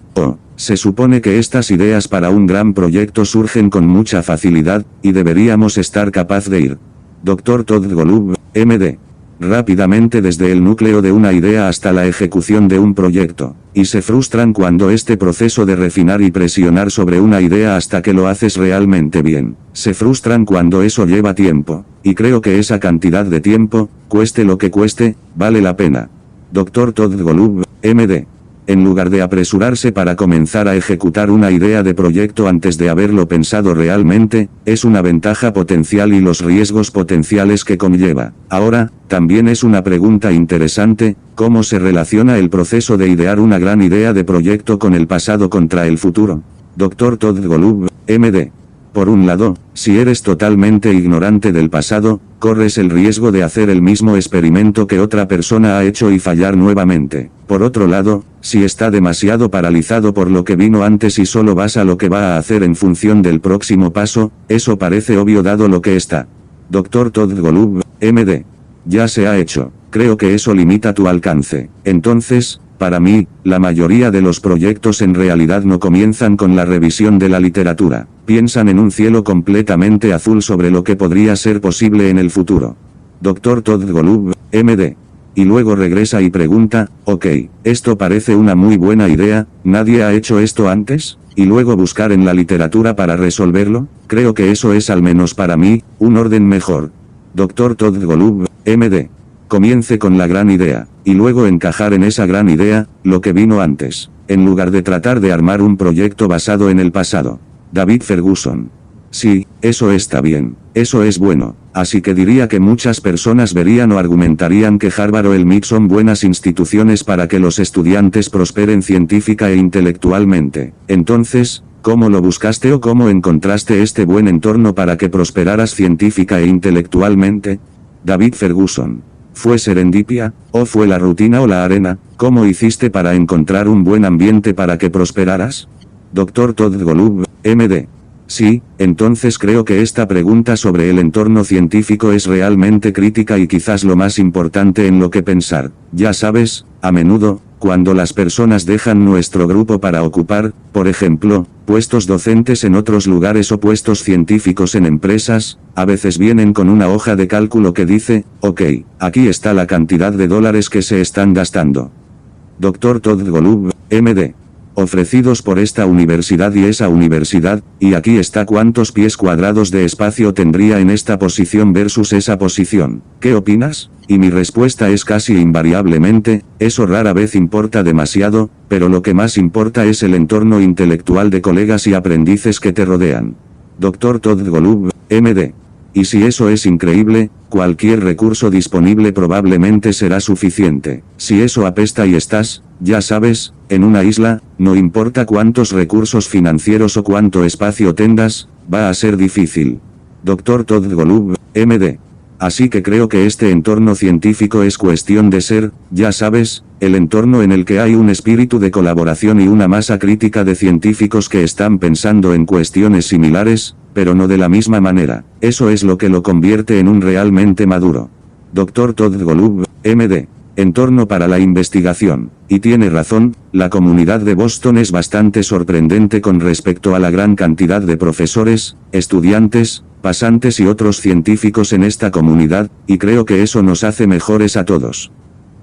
se supone que estas ideas para un gran proyecto surgen con mucha facilidad, y deberíamos estar capaz de ir. Dr. Todd Golub, MD. Rápidamente desde el núcleo de una idea hasta la ejecución de un proyecto, y se frustran cuando este proceso de refinar y presionar sobre una idea hasta que lo haces realmente bien, se frustran cuando eso lleva tiempo, y creo que esa cantidad de tiempo, cueste lo que cueste, vale la pena. Dr. Todd Golub, MD. en lugar de apresurarse para comenzar a ejecutar una idea de proyecto antes de haberlo pensado realmente, es una ventaja potencial y los riesgos potenciales que conlleva. Ahora, también es una pregunta interesante, ¿cómo se relaciona el proceso de idear una gran idea de proyecto con el pasado contra el futuro? Dr. Todd Golub, MD. Por un lado, si eres totalmente ignorante del pasado, corres el riesgo de hacer el mismo experimento que otra persona ha hecho y fallar nuevamente. Por otro lado, si está demasiado paralizado por lo que vino antes y solo vas a lo que va a hacer en función del próximo paso, eso parece obvio dado lo que está. Dr. Todd Golub, MD. Ya se ha hecho. Creo que eso limita tu alcance. Entonces, para mí, la mayoría de los proyectos en realidad no comienzan con la revisión de la literatura. Piensan en un cielo completamente azul sobre lo que podría ser posible en el futuro. Dr. Todd Golub, MD. Y luego regresa y pregunta, ok, esto parece una muy buena idea, ¿nadie ha hecho esto antes? Y luego buscar en la literatura para resolverlo. Creo que eso es, al menos para mí, un orden mejor. Dr. Todd Golub, MD. Comience con la gran idea, y luego encajar en esa gran idea, lo que vino antes, en lugar de tratar de armar un proyecto basado en el pasado. David Ferguson. Sí, eso está bien, eso es bueno, así que diría que muchas personas verían o argumentarían que Harvard o el MIT son buenas instituciones para que los estudiantes prosperen científica e intelectualmente. Entonces, ¿cómo lo buscaste o cómo encontraste este buen entorno para que prosperaras científica e intelectualmente? David Ferguson. ¿Fue serendipia, o fue la rutina o la arena? ¿Cómo hiciste para encontrar un buen ambiente para que prosperaras? Dr. Todd Golub, MD. Sí, entonces creo que esta pregunta sobre el entorno científico es realmente crítica y quizás lo más importante en lo que pensar. Ya sabes, a menudo, cuando las personas dejan nuestro grupo para ocupar, por ejemplo, puestos docentes en otros lugares o puestos científicos en empresas, a veces vienen con una hoja de cálculo que dice, ok, aquí está la cantidad de dólares que se están gastando. Dr. Todd Golub, MD. Ofrecidos por esta universidad y esa universidad, y aquí está cuántos pies cuadrados de espacio tendría en esta posición versus esa posición. ¿Qué opinas? Y mi respuesta es casi invariablemente, eso rara vez importa demasiado, pero lo que más importa es el entorno intelectual de colegas y aprendices que te rodean. Dr. Todd Golub, MD. Y si eso es increíble, cualquier recurso disponible probablemente será suficiente. Si eso apesta y estás, ya sabes, en una isla, no importa cuántos recursos financieros o cuánto espacio tengas, va a ser difícil. Dr. Todd Golub, MD. Así que creo que este entorno científico es cuestión de ser, ya sabes, el entorno en el que hay un espíritu de colaboración y una masa crítica de científicos que están pensando en cuestiones similares, pero no de la misma manera. Eso es lo que lo convierte en un realmente maduro. Dr. Todd Golub, MD. Entorno para la investigación. Y tiene razón, la comunidad de Boston es bastante sorprendente con respecto a la gran cantidad de profesores, estudiantes, pasantes y otros científicos en esta comunidad, y creo que eso nos hace mejores a todos.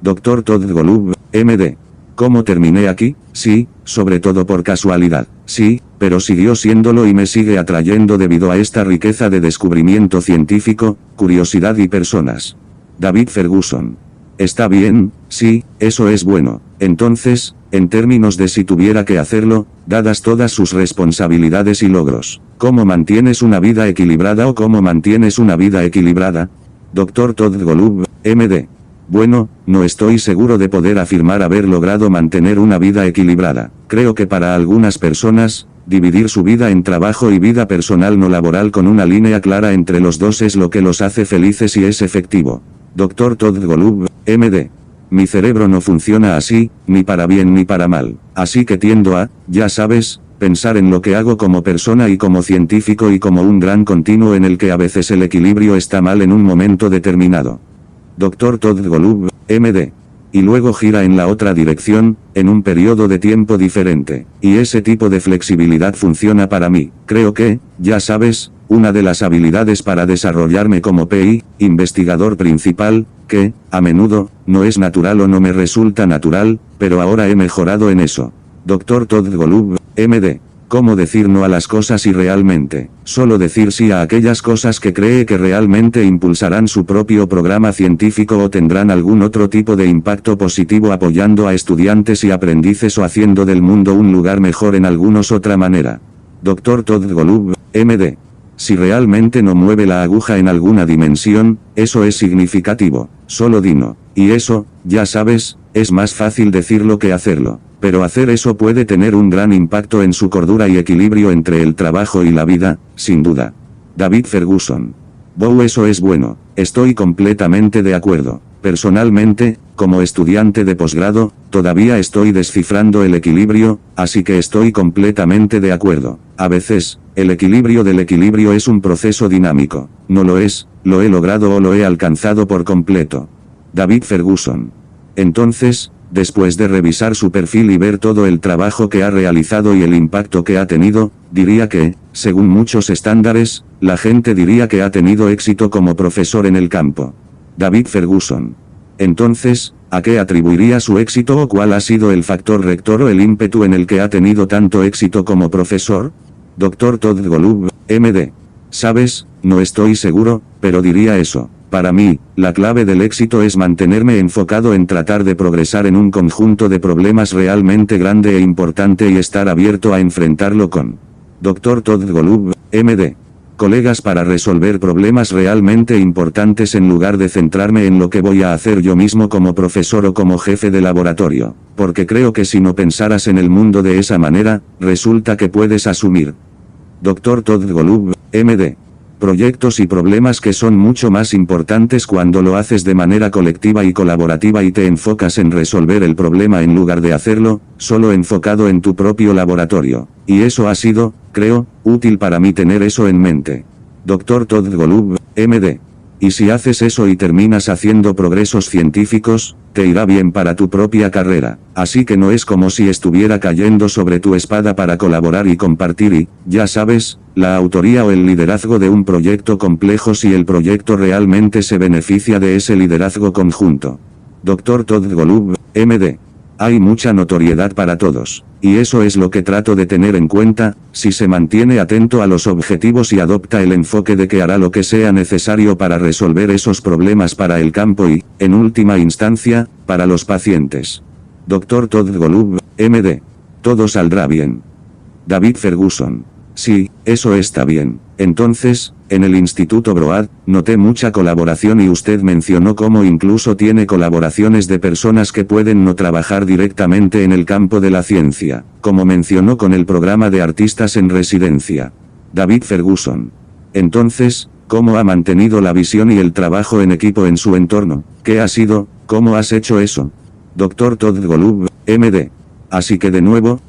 Dr. Todd Golub, MD. ¿Cómo terminé aquí? Sí, sobre todo por casualidad. Sí, pero siguió siéndolo y me sigue atrayendo debido a esta riqueza de descubrimiento científico, curiosidad y personas. David Ferguson. Está bien, sí, eso es bueno. Entonces, en términos de si tuviera que hacerlo, dadas todas sus responsabilidades y logros, ¿cómo mantienes una vida equilibrada o cómo mantienes una vida equilibrada? Dr. Todd Golub, MD. Bueno, no estoy seguro de poder afirmar haber logrado mantener una vida equilibrada. Creo que para algunas personas, dividir su vida en trabajo y vida personal no laboral con una línea clara entre los dos es lo que los hace felices y es efectivo. Dr. Todd Golub, MD. Mi cerebro no funciona así, ni para bien ni para mal. Así que tiendo a, ya sabes, pensar en lo que hago como persona y como científico y como un gran continuo en el que a veces el equilibrio está mal en un momento determinado. Dr. Todd Golub, MD. Y luego gira en la otra dirección, en un periodo de tiempo diferente. Y ese tipo de flexibilidad funciona para mí. Creo que, ya sabes, una de las habilidades para desarrollarme como PI, investigador principal, que, a menudo, no es natural o no me resulta natural, pero ahora he mejorado en eso. Dr. Todd Golub, MD. cómo decir no a las cosas y realmente, solo decir sí a aquellas cosas que cree que realmente impulsarán su propio programa científico o tendrán algún otro tipo de impacto positivo apoyando a estudiantes y aprendices o haciendo del mundo un lugar mejor en algunos otra manera. Dr. Todd Golub, MD. Si realmente no mueve la aguja en alguna dimensión, eso es significativo, solo dino. Y eso, ya sabes, es más fácil decirlo que hacerlo. Pero hacer eso puede tener un gran impacto en su cordura y equilibrio entre el trabajo y la vida, sin duda. David Ferguson. Wow, eso es bueno, estoy completamente de acuerdo. Personalmente, como estudiante de posgrado, todavía estoy descifrando el equilibrio, así que estoy completamente de acuerdo. A veces, el equilibrio del equilibrio es un proceso dinámico. No lo es, lo he logrado o lo he alcanzado por completo. David Ferguson. Entonces, después de revisar su perfil y ver todo el trabajo que ha realizado y el impacto que ha tenido, diría que, según muchos estándares, la gente diría que ha tenido éxito como profesor en el campo. David Ferguson. Entonces, ¿a qué atribuiría su éxito o cuál ha sido el factor rector o el ímpetu en el que ha tenido tanto éxito como profesor? Dr. Todd Golub, MD. ¿Sabes? No estoy seguro, pero diría eso. Para mí, la clave del éxito es mantenerme enfocado en tratar de progresar en un conjunto de problemas realmente grande e importante y estar abierto a enfrentarlo con Dr. Todd Golub, MD. Colegas para resolver problemas realmente importantes en lugar de centrarme en lo que voy a hacer yo mismo como profesor o como jefe de laboratorio, porque creo que si no pensaras en el mundo de esa manera, resulta que puedes asumir. Dr. Todd Golub, MD. Proyectos y problemas que son mucho más importantes cuando lo haces de manera colectiva y colaborativa y te enfocas en resolver el problema en lugar de hacerlo, solo enfocado en tu propio laboratorio. Y eso ha sido, creo, útil para mí tener eso en mente. Dr. Todd Golub, MD. Y si haces eso y terminas haciendo progresos científicos, te irá bien para tu propia carrera. Así que no es como si estuviera cayendo sobre tu espada para colaborar y compartir y, ya sabes, la autoría o el liderazgo de un proyecto complejo si el proyecto realmente se beneficia de ese liderazgo conjunto. Dr. Todd Golub, MD. Hay mucha notoriedad para todos. Y eso es lo que trato de tener en cuenta, si se mantiene atento a los objetivos y adopta el enfoque de que hará lo que sea necesario para resolver esos problemas para el campo y, en última instancia, para los pacientes. Dr. Todd Golub, MD. Todo saldrá bien. David Ferguson. Sí, eso está bien. Entonces, en el Instituto Broad, noté mucha colaboración y usted mencionó cómo incluso tiene colaboraciones de personas que pueden no trabajar directamente en el campo de la ciencia, como mencionó con el programa de artistas en residencia. David Ferguson. Entonces, ¿cómo ha mantenido la visión y el trabajo en equipo en su entorno? ¿Qué ha sido? ¿Cómo has hecho eso? Dr. Todd Golub, MD. Así que de nuevo,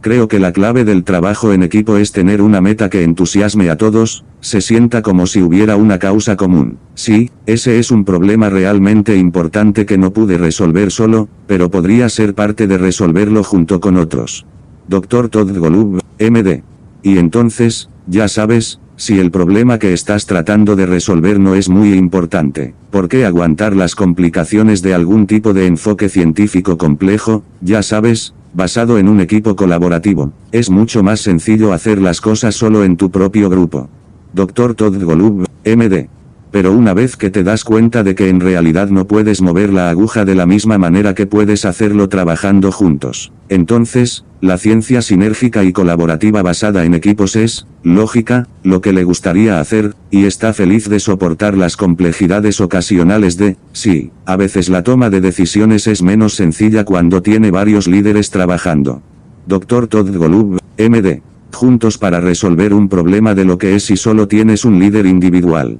Creo que la clave del trabajo en equipo es tener una meta que entusiasme a todos, se sienta como si hubiera una causa común. Sí, ese es un problema realmente importante que no pude resolver solo, pero podría ser parte de resolverlo junto con otros. Dr. Todd Golub, MD. Y entonces, ya sabes, si el problema que estás tratando de resolver no es muy importante, ¿por qué aguantar las complicaciones de algún tipo de enfoque científico complejo, ya sabes? Basado en un equipo colaborativo, es mucho más sencillo hacer las cosas solo en tu propio grupo. Dr. Todd Golub, MD. Pero una vez que te das cuenta de que en realidad no puedes mover la aguja de la misma manera que puedes hacerlo trabajando juntos, entonces, la ciencia sinérgica y colaborativa basada en equipos es, lógica, lo que le gustaría hacer, y está feliz de soportar las complejidades ocasionales de, sí, a veces la toma de decisiones es menos sencilla cuando tiene varios líderes trabajando. Dr. Todd Golub, MD. Juntos para resolver un problema de lo que es si solo tienes un líder individual.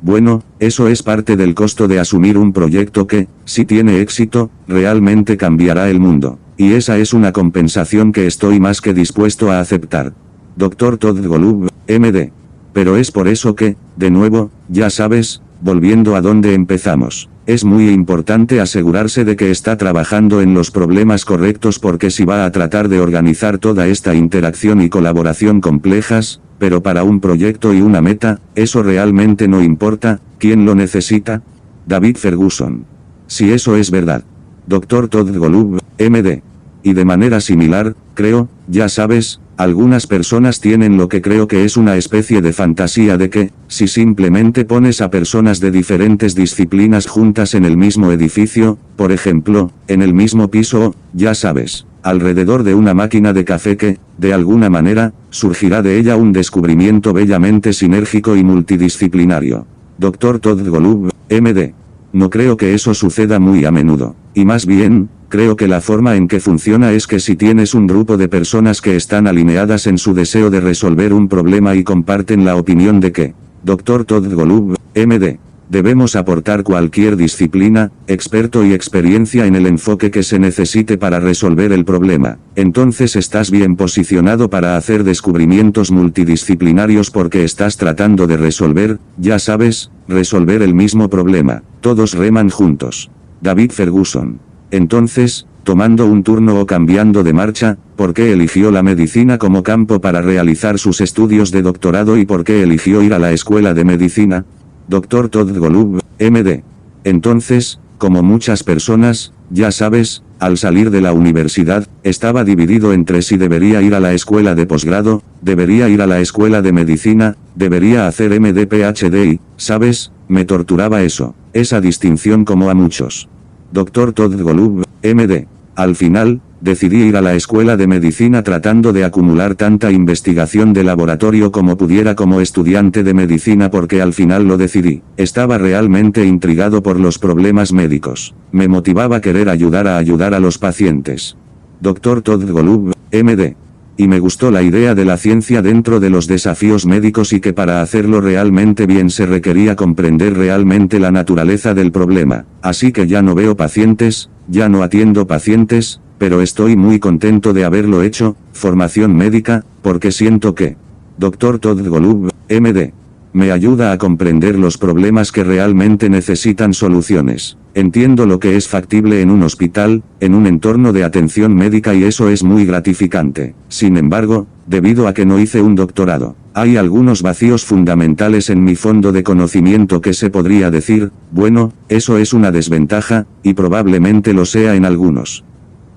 Bueno, eso es parte del costo de asumir un proyecto que, si tiene éxito, realmente cambiará el mundo. Y esa es una compensación que estoy más que dispuesto a aceptar. Dr. Todd Golub, MD. Pero es por eso que, de nuevo, ya sabes, volviendo a donde empezamos. Es muy importante asegurarse de que está trabajando en los problemas correctos porque si va a tratar de organizar toda esta interacción y colaboración complejas, pero para un proyecto y una meta, eso realmente no importa, ¿quién lo necesita? David Ferguson. Si eso es verdad. Dr. Todd Golub, MD. Y de manera similar, creo, ya sabes, Algunas personas tienen lo que creo que es una especie de fantasía de que, si simplemente pones a personas de diferentes disciplinas juntas en el mismo edificio, por ejemplo, en el mismo piso o, ya sabes, alrededor de una máquina de café que, de alguna manera, surgirá de ella un descubrimiento bellamente sinérgico y multidisciplinario. Dr. Todd Golub, MD. No creo que eso suceda muy a menudo. Y más bien, creo que la forma en que funciona es que si tienes un grupo de personas que están alineadas en su deseo de resolver un problema y comparten la opinión de que, Dr. Todd Golub, MD. Debemos aportar cualquier disciplina, experto y experiencia en el enfoque que se necesite para resolver el problema. Entonces estás bien posicionado para hacer descubrimientos multidisciplinarios porque estás tratando de resolver, ya sabes, resolver el mismo problema. Todos reman juntos. David Ferguson. Entonces, tomando un turno o cambiando de marcha, ¿por qué eligió la medicina como campo para realizar sus estudios de doctorado y por qué eligió ir a la escuela de medicina? Dr. Todd Golub, MD. Entonces, como muchas personas, ya sabes, al salir de la universidad, estaba dividido entre si debería ir a la escuela de posgrado, debería ir a la escuela de medicina, debería hacer MD PhD y, ¿sabes? Me torturaba eso, esa distinción como a muchos. Dr. Todd Golub, MD. Al final, decidí ir a la escuela de medicina tratando de acumular tanta investigación de laboratorio como pudiera como estudiante de medicina porque al final lo decidí. Estaba realmente intrigado por los problemas médicos. Me motivaba querer ayudar a los pacientes. Dr. Todd Golub, MD. Y me gustó la idea de la ciencia dentro de los desafíos médicos y que para hacerlo realmente bien se requería comprender realmente la naturaleza del problema. Así que ya no veo pacientes, ya no atiendo pacientes, pero estoy muy contento de haberlo hecho, formación médica, porque siento que Dr. Todd Golub, MD. Me ayuda a comprender los problemas que realmente necesitan soluciones. Entiendo lo que es factible en un hospital, en un entorno de atención médica y eso es muy gratificante. Sin embargo, debido a que no hice un doctorado, hay algunos vacíos fundamentales en mi fondo de conocimiento que se podría decir, bueno, eso es una desventaja, y probablemente lo sea en algunos.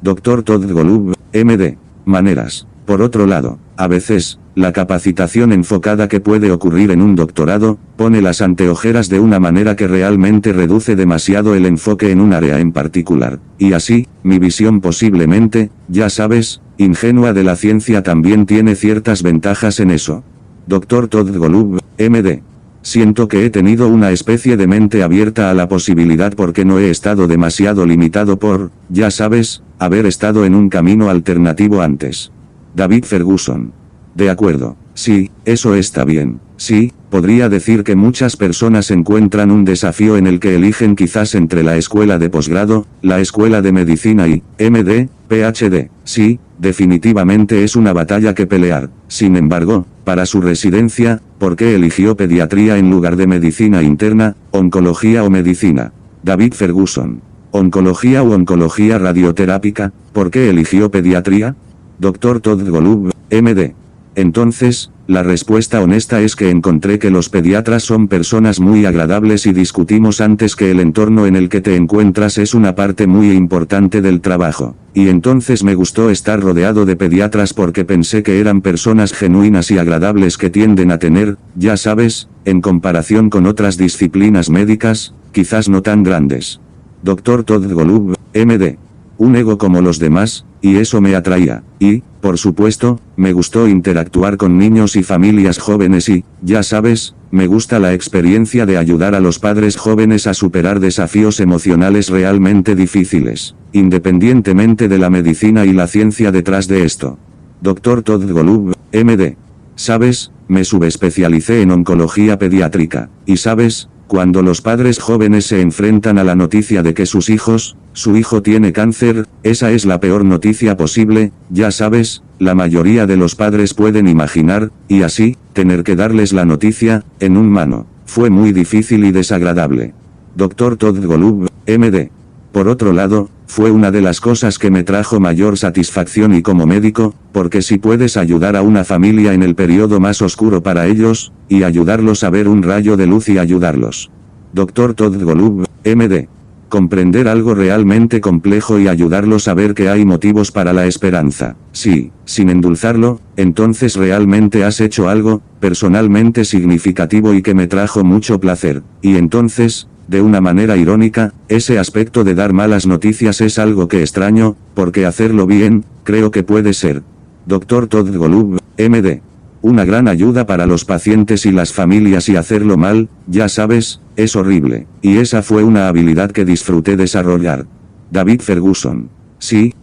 Dr. Todd Golub, MD. Maneras. Por otro lado, a veces, la capacitación enfocada que puede ocurrir en un doctorado, pone las anteojeras de una manera que realmente reduce demasiado el enfoque en un área en particular. Y así, mi visión posiblemente, ya sabes, ingenua de la ciencia también tiene ciertas ventajas en eso. Dr. Todd Golub, MD. Siento que he tenido una especie de mente abierta a la posibilidad porque no he estado demasiado limitado por, ya sabes, haber estado en un camino alternativo antes. David Ferguson. De acuerdo, sí, eso está bien. Sí, podría decir que muchas personas encuentran un desafío en el que eligen quizás entre la escuela de posgrado, la escuela de medicina y, MD, PhD. Sí, definitivamente es una batalla que pelear. Sin embargo, para su residencia, ¿por qué eligió pediatría en lugar de medicina interna, oncología o medicina? David Ferguson. ¿Oncología o oncología radioterápica? ¿Por qué eligió pediatría? Dr. Todd Golub, MD. Entonces, la respuesta honesta es que encontré que los pediatras son personas muy agradables y discutimos antes que el entorno en el que te encuentras es una parte muy importante del trabajo. Y entonces me gustó estar rodeado de pediatras porque pensé que eran personas genuinas y agradables que tienden a tener, ya sabes, en comparación con otras disciplinas médicas, quizás no tan grandes. Dr. Todd Golub, MD. Un ego como los demás, y eso me atraía. Y, por supuesto, me gustó interactuar con niños y familias jóvenes y, ya sabes, me gusta la experiencia de ayudar a los padres jóvenes a superar desafíos emocionales realmente difíciles, independientemente de la medicina y la ciencia detrás de esto. Dr. Todd Golub, MD. Sabes, me subespecialicé en oncología pediátrica, y sabes, cuando los padres jóvenes se enfrentan a la noticia de que su hijo tiene cáncer, esa es la peor noticia posible, ya sabes, la mayoría de los padres pueden imaginar, y así, tener que darles la noticia, en un mano, fue muy difícil y desagradable. Dr. Todd Golub, MD. Por otro lado, fue una de las cosas que me trajo mayor satisfacción y como médico, porque si puedes ayudar a una familia en el periodo más oscuro para ellos, y ayudarlos a ver un rayo de luz y ayudarlos. Dr. Todd Golub, MD. comprender algo realmente complejo y ayudarlos a ver que hay motivos para la esperanza. Sí, sin endulzarlo, entonces realmente has hecho algo, personalmente significativo y que me trajo mucho placer. Y entonces, de una manera irónica, ese aspecto de dar malas noticias es algo que extraño, porque hacerlo bien, creo que puede ser. Dr. Todd Golub, MD. Una gran ayuda para los pacientes y las familias, y hacerlo mal, ya sabes, es horrible. Y esa fue una habilidad que disfruté desarrollar. David Ferguson. Sí,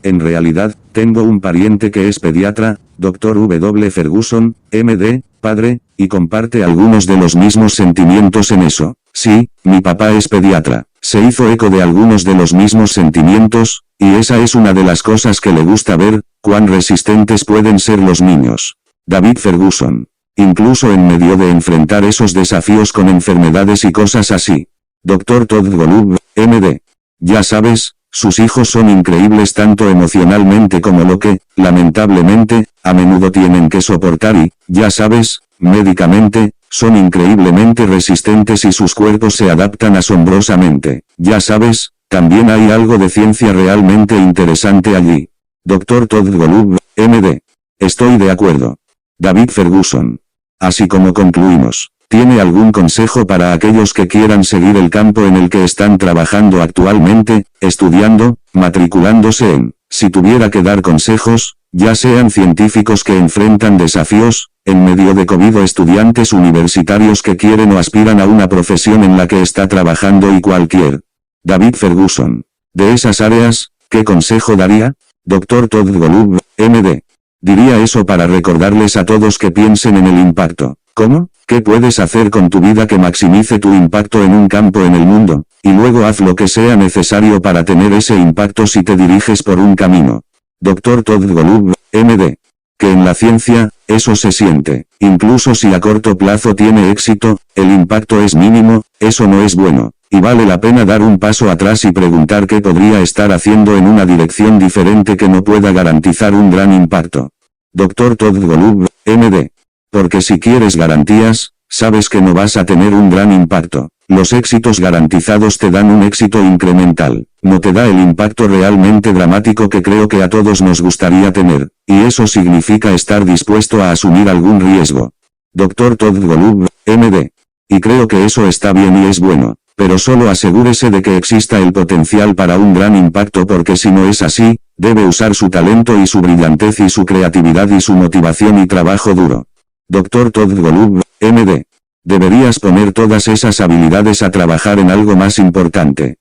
en realidad, tengo un pariente que es pediatra, Dr. W. Ferguson, MD, padre, y comparte algunos de los mismos sentimientos en eso. Sí, mi papá es pediatra. Se hizo eco de algunos de los mismos sentimientos, y esa es una de las cosas que le gusta ver, cuán resistentes pueden ser los niños. David Ferguson. Incluso en medio de enfrentar esos desafíos con enfermedades y cosas así. Dr. Todd Golub, MD. Ya sabes, sus hijos son increíbles tanto emocionalmente como lo que, lamentablemente, a menudo tienen que soportar y, ya sabes, médicamente, son increíblemente resistentes y sus cuerpos se adaptan asombrosamente. Ya sabes, también hay algo de ciencia realmente interesante allí. Dr. Todd Golub, MD. Estoy de acuerdo. David Ferguson. Así como concluimos, ¿tiene algún consejo para aquellos que quieran seguir el campo en el que están trabajando actualmente, estudiando, matriculándose en? Si tuviera que dar consejos, ya sean científicos que enfrentan desafíos, en medio de COVID, o estudiantes universitarios que quieren o aspiran a una profesión en la que está trabajando y cualquier. David Ferguson. De esas áreas, ¿qué consejo daría? Dr. Todd Golub, MD. Diría eso para recordarles a todos que piensen en el impacto. ¿Cómo? ¿Qué puedes hacer con tu vida que maximice tu impacto en un campo en el mundo? Y luego haz lo que sea necesario para tener ese impacto si te diriges por un camino. Dr. Todd Golub, MD. Que en la ciencia, eso se siente. Incluso si a corto plazo tiene éxito, el impacto es mínimo, eso no es bueno. Y vale la pena dar un paso atrás y preguntar qué podría estar haciendo en una dirección diferente que no pueda garantizar un gran impacto. Dr. Todd Golub, MD. Porque si quieres garantías, sabes que no vas a tener un gran impacto. Los éxitos garantizados te dan un éxito incremental. No te da el impacto realmente dramático que creo que a todos nos gustaría tener. Y eso significa estar dispuesto a asumir algún riesgo. Dr. Todd Golub, MD. Y creo que eso está bien y es bueno. Pero solo asegúrese de que exista el potencial para un gran impacto, porque si no es así, debe usar su talento y su brillantez y su creatividad y su motivación y trabajo duro. Dr. Todd Golub, MD. Deberías poner todas esas habilidades a trabajar en algo más importante.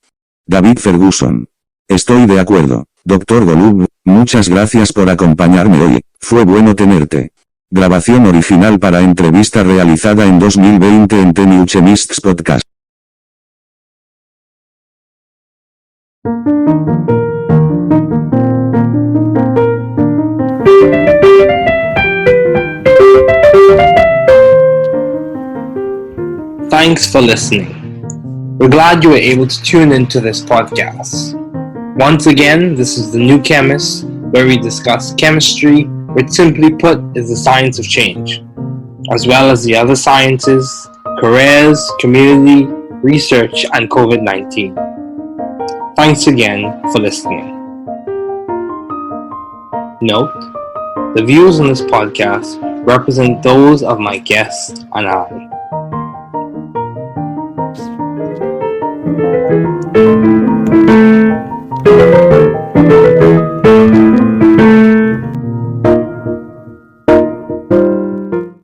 David Ferguson. Estoy de acuerdo. Dr. Golub, muchas gracias por acompañarme hoy. Fue bueno tenerte. Grabación original para entrevista realizada en 2020 en The New Chemists Podcast. Thanks for listening. We're glad you were able to tune into this podcast. Once again, this is The New Chemist, where we discuss chemistry, which simply put is the science of change, as well as the other sciences, careers, community, research, and COVID-19. Thanks again for listening. Note, the views on this podcast represent those of my guest and I.